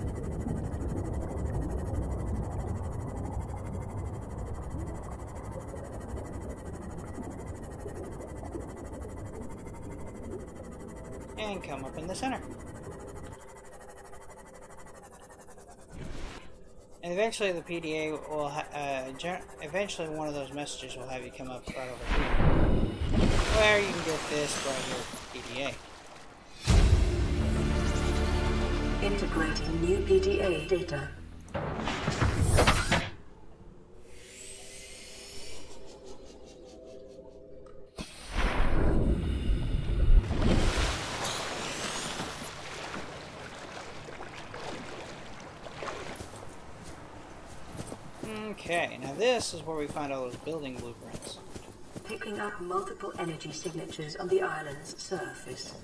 And come up in the center. And eventually the PDA will, eventually one of those messages will have you come up right over here. where you can get this right here, PDA. Integrating new PDA data. Okay, now this is where we find all those building blueprints. Picking up multiple energy signatures on the island's surface.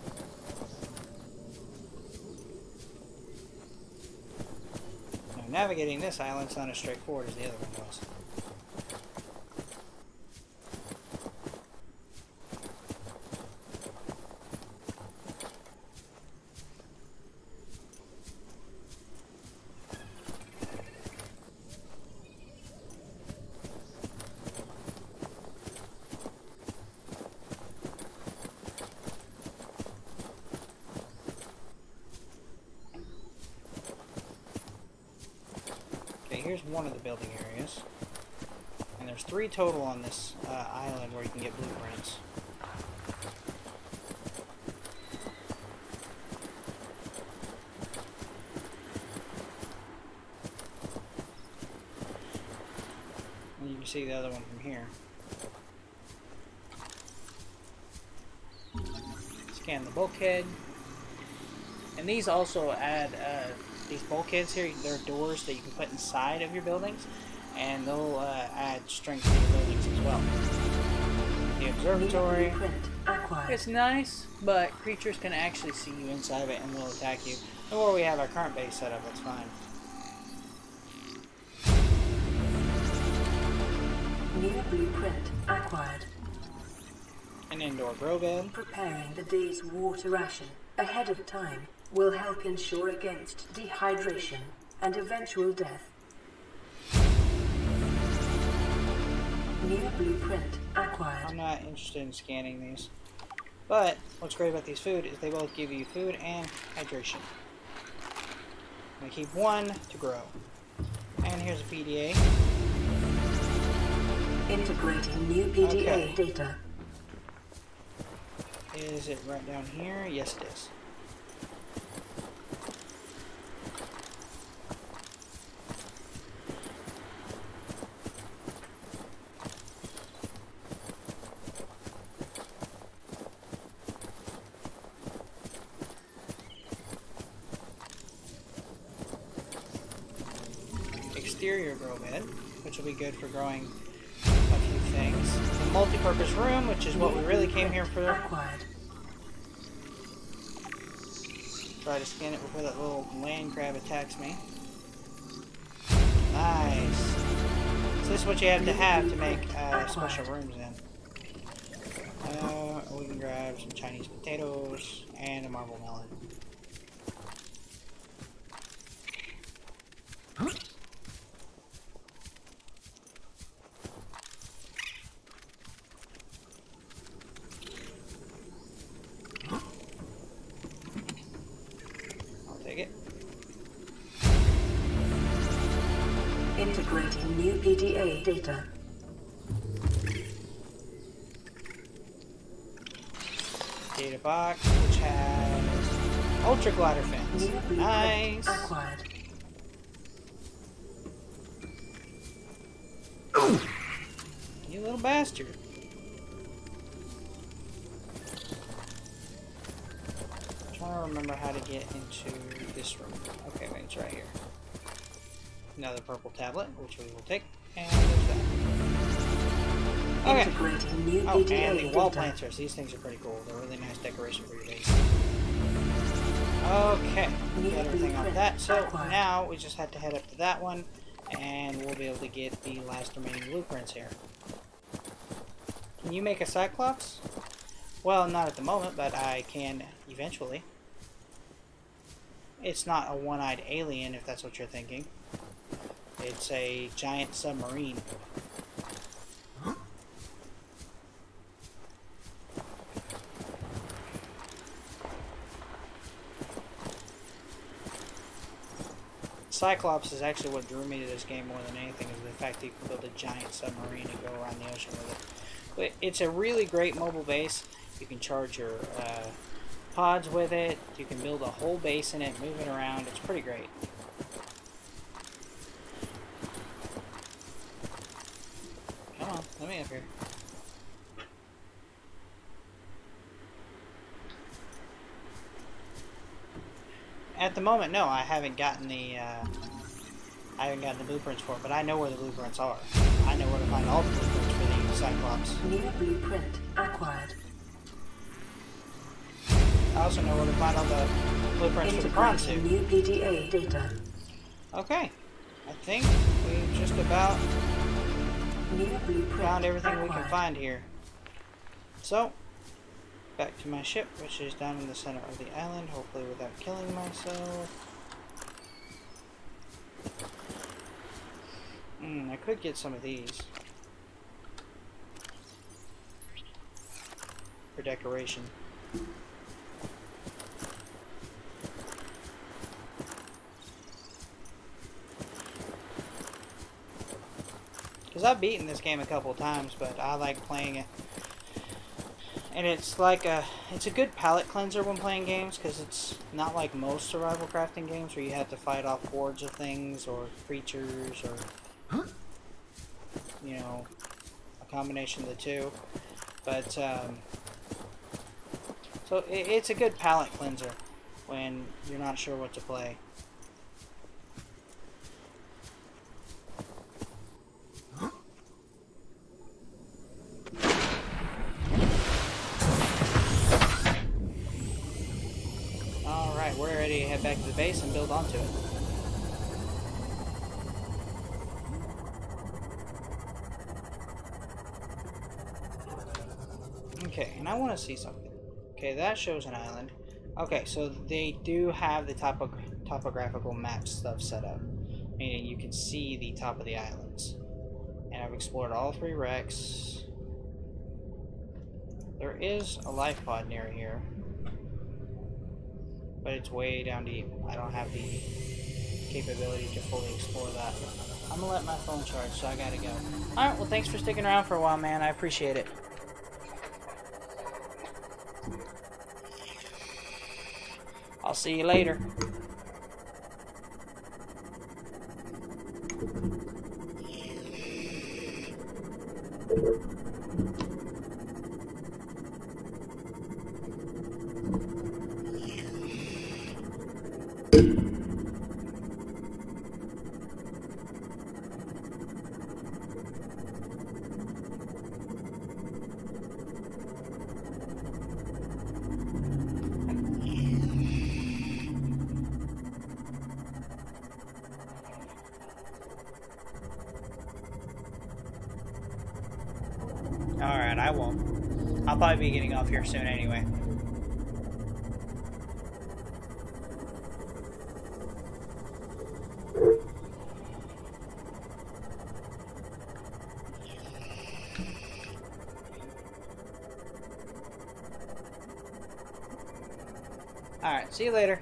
Now, navigating this island's not as straightforward as the other one was. Here's one of the building areas, and there's 3 total on this island where you can get blueprints. And you can see the other one from here. Scan the bulkhead, and these also add these bulkheads here, they're doors that you can put inside of your buildings, and they'll add strength to your buildings as well. The observatory, it's nice, but creatures can actually see you inside of it and will attack you. And where we have our current base set up, that's fine. New blueprint acquired. An indoor grow bed. Preparing the day's water ration ahead of time will help ensure against dehydration and eventual death. New blueprint acquired. I'm not interested in scanning these. But what's great about these food is they both give you food and hydration. I'm going to keep one to grow. And here's a PDA. Integrating new PDA data. Is it right down here? Yes, it is. Exterior grow bed, which will be good for growing a few things. The multi-purpose room, which is what we really came here for. Acquired. Try to scan it before that little land crab attacks me. Nice. So this is what you have to make special rooms in. We can grab some Chinese potatoes and a marble melon. Integrating new PDA data. Data box, which has ultra glider fins. Nice. Acquired. You little bastard. I'm trying to remember how to get into this room. Okay, wait, it's right here. Another purple tablet, which we will take, and there's that. Okay. Integrating new Oh, PDA and the wall data. planters. These things are pretty cool. They're really nice decoration for your base. Okay, we got everything off that. So now we just have to head up to that one, and we'll be able to get the last remaining blueprints here. Can you make a Cyclops? Well, not at the moment, but I can eventually. It's not a one-eyed alien, if that's what you're thinking. It's a giant submarine. Cyclops is actually what drew me to this game more than anything, is the fact that you can build a giant submarine and go around the ocean with it. But it's a really great mobile base. You can charge your pods with it. You can build a whole base in it, move it around. It's pretty great. Come on, let me up here. At the moment, no, I haven't gotten the blueprints for it, but I know where the blueprints are. I know where to find all the blueprints for the Cyclops. New blueprint acquired. I also know where to find all the blueprints for the prawn suit. New PDA data. Okay, I think we've just about found everything we can find here. So, back to my ship, which is down in the center of the island, hopefully without killing myself. I could get some of these for decoration. Because I've beaten this game a couple of times, but I like playing it. And it's like it's a good palate cleanser when playing games, because it's not like most survival crafting games where you have to fight off hordes of things or creatures or you know, a combination of the two. But so it's a good palate cleanser when you're not sure what to play. Alright, we're ready to head back to the base and build onto it. Okay, and I want to see something. Okay, that shows an island. Okay, so they do have the topographical map stuff set up, meaning you can see the top of the islands. And I've explored all 3 wrecks. There is a life pod near here, but it's way down deep. I don't have the capability to fully explore that. I'm gonna let my phone charge, so I gotta go. Alright, well thanks for sticking around for a while, man. I appreciate it. I'll see you later. Alright, I won't. I'll probably be getting off here soon anyway. Alright, see you later.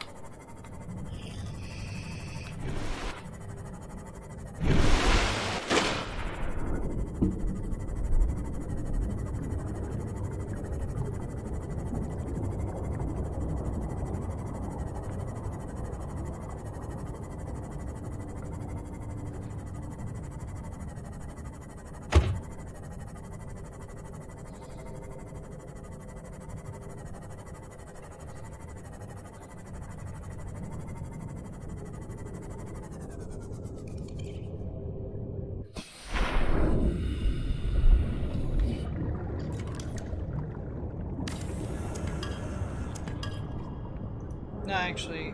No, actually,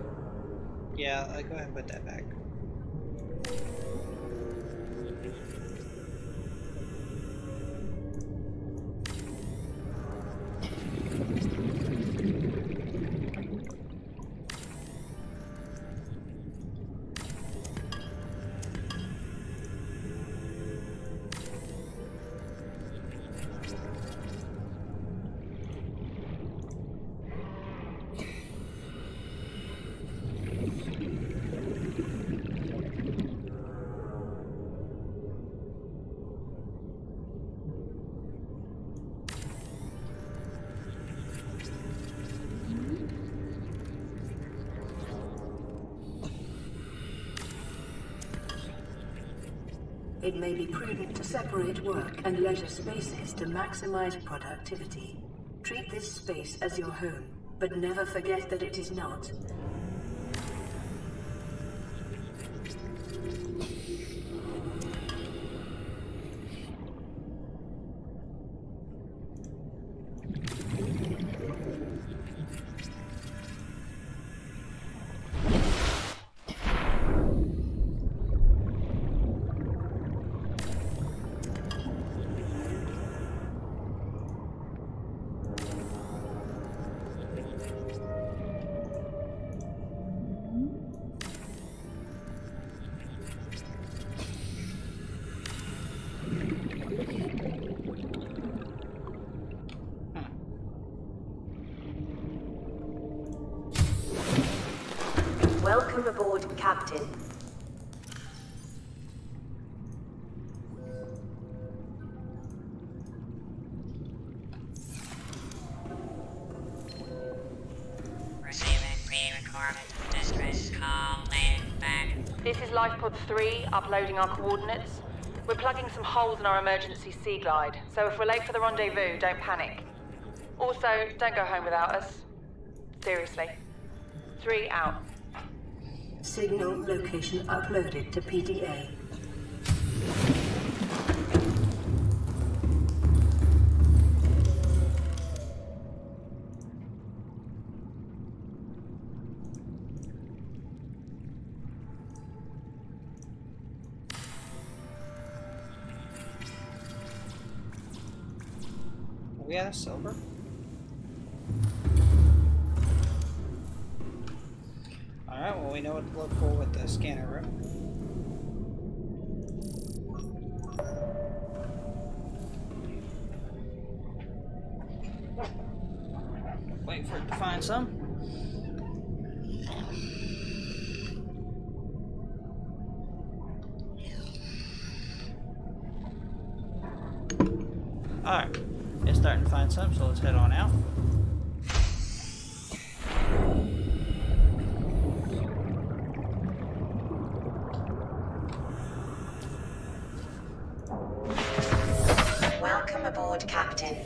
yeah, go ahead and put that back. it may be prudent to separate work and leisure spaces to maximize productivity. Treat this space as your home, but never forget that it is not. Welcome aboard, Captain. Receiving pre-recorded distress call. Land back. This is Lifepod 3, uploading our coordinates. We're plugging some holes in our emergency sea glide, so if we're late for the rendezvous, don't panic. Also, don't go home without us. Seriously. 3 out. Signal location uploaded to PDA. Are we out of silver? Alright, well we know what to look for with the scanner room. Wait for it to find some. Alright, it's starting to find some, so let's head on out. Welcome aboard, Captain.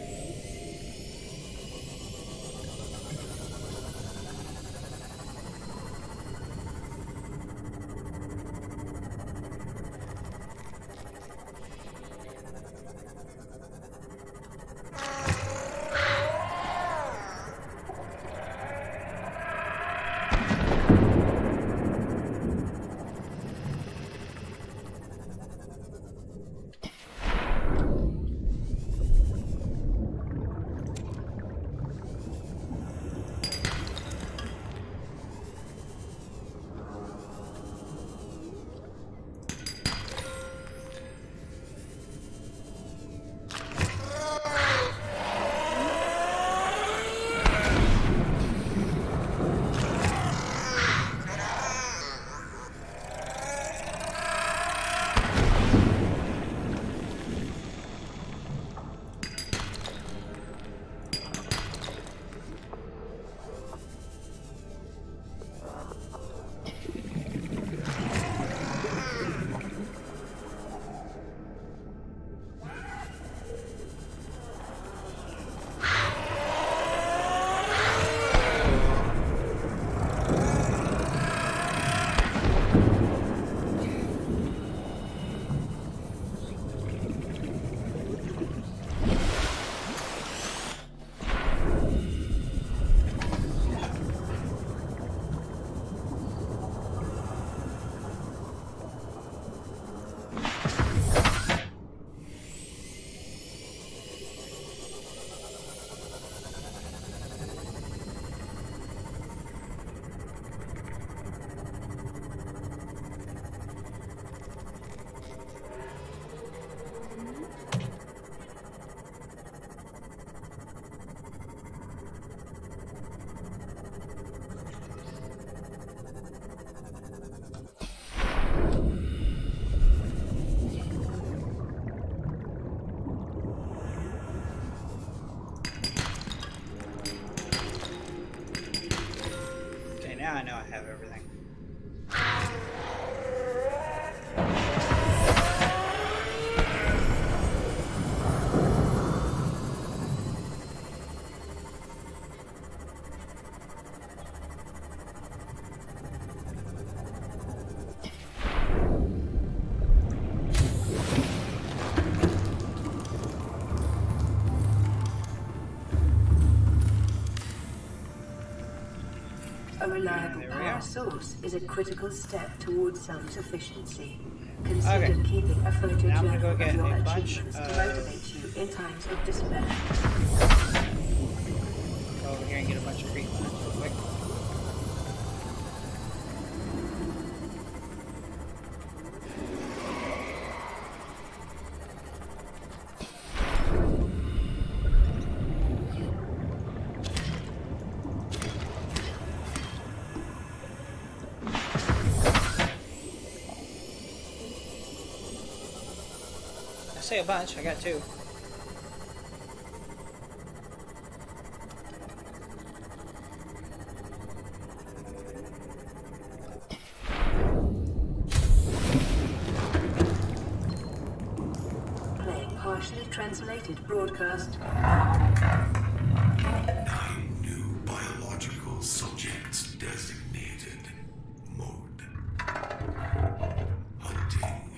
reliable There we power go. source is a critical step towards self-sufficiency. Consider Okay. keeping a photo Now I'm gonna journal go get of your a bunch achievements to of- motivate you in times of despair. Go over here and get a bunch of free plants real quick. I say a bunch, I got 2. Playing partially translated broadcast. 9 new biological subjects designated. Mode. Hunting.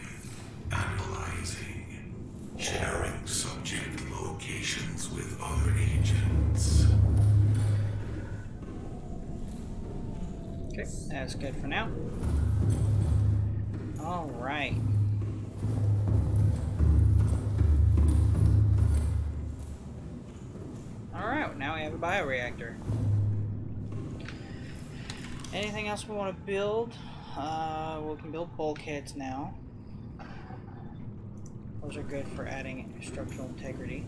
Analyzing. Sharing subject locations with other agents. Okay, that's good for now. Alright. Alright, now we have a bioreactor. Anything else we want to build? We can build bulkheads now. Those are good for adding structural integrity.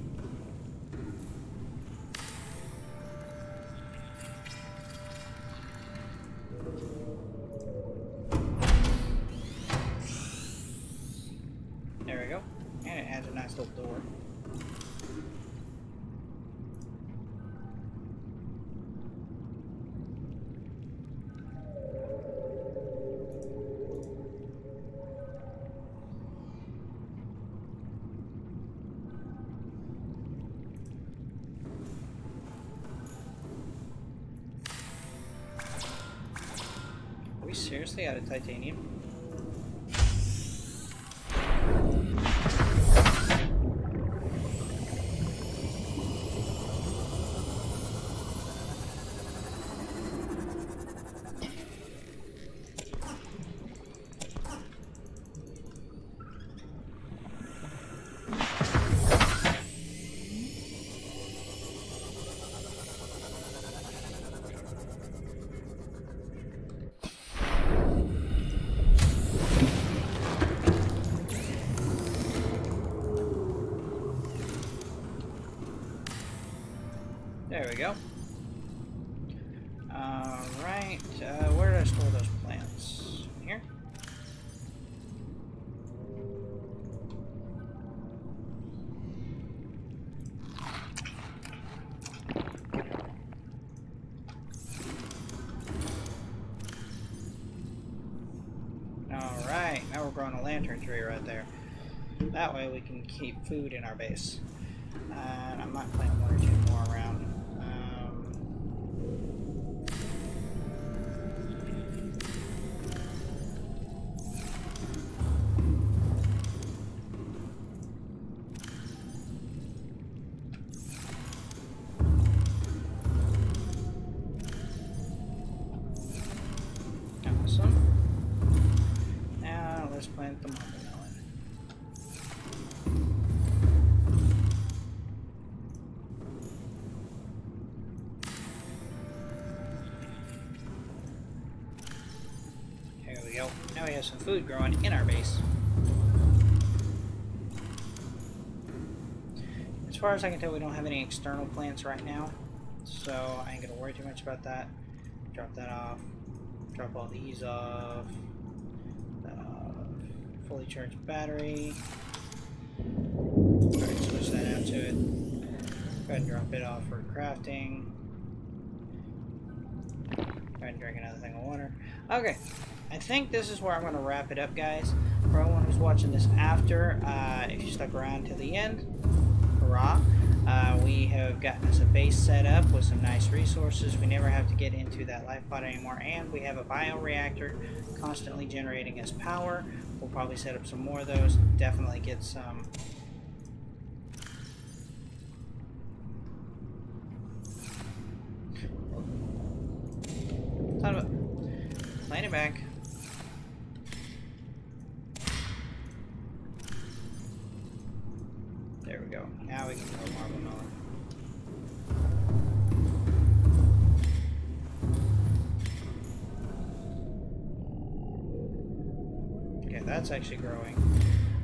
There we go. And it adds a nice little door. Are we seriously out of titanium? There we go. Alright, where did I store those plants? Here? Alright, now we're growing a lantern tree right there. That way we can keep food in our base. And I might plant 1 or 2 more around. Awesome. Now let's plant the watermelon. There we go. Now we have some food growing in our base. As far as I can tell, we don't have any external plants right now, so I ain't gonna worry too much about that. Drop that off. Drop all these off. Fully charged battery. Go ahead and switch that out to it. Go ahead and drop it off for crafting. Go ahead and drink another thing of water. Okay, I think this is where I'm going to wrap it up, guys. For everyone who's watching this after, if you stuck around to the end, hurrah. We have gotten us a base set up with some nice resources. We never have to get into that life pod anymore, and we have a bioreactor constantly generating us power. We'll probably set up some more of those. Definitely get some. Son of a... we go. Now we can go marble mowing. Okay, that's actually growing.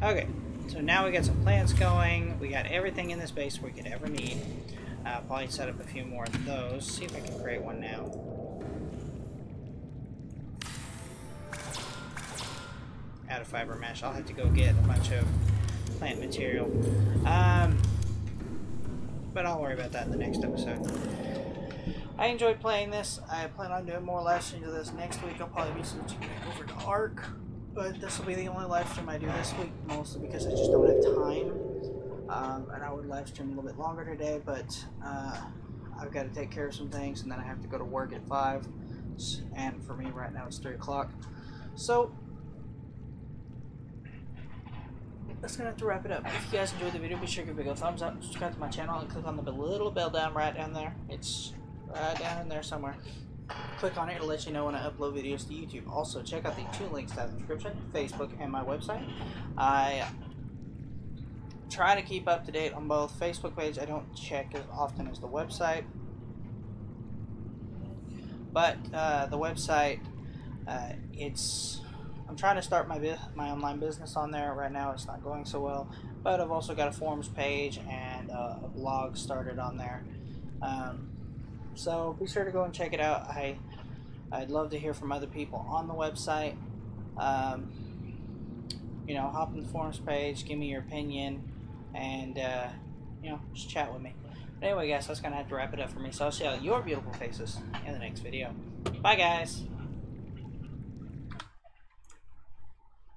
Okay, so now we got some plants going. We got everything in this base we could ever need. Probably set up a few more of those. See if I can create one now. Out of fiber mesh. I'll have to go get a bunch of plant material. But I'll worry about that in the next episode. I enjoyed playing this. I plan on doing more live streams of this next week. I'll probably be switching back over to Ark. But this will be the only live stream I do this week, mostly because I just don't have time. And I would live stream a little bit longer today, but I've got to take care of some things, and then I have to go to work at 5. And for me right now it's 3 o'clock. So that's gonna have to wrap it up. If you guys enjoyed the video, be sure to give it a thumbs up, subscribe to my channel, and click on the little bell down right down there. It's right down in there somewhere. Click on it, it'll let you know when I upload videos to YouTube. Also, check out the 2 links down in the description, Facebook and my website. I try to keep up to date on both. Facebook page I don't check as often as the website. But the website, I'm trying to start my online business on there. Right now it's not going so well. But I've also got a forums page and a blog started on there. So be sure to go and check it out. I'd love to hear from other people on the website. You know, hop in the forums page, give me your opinion, and you know, just chat with me. But anyway, guys, that's gonna have to wrap it up for me. So I'll see all your beautiful faces in the next video. Bye, guys.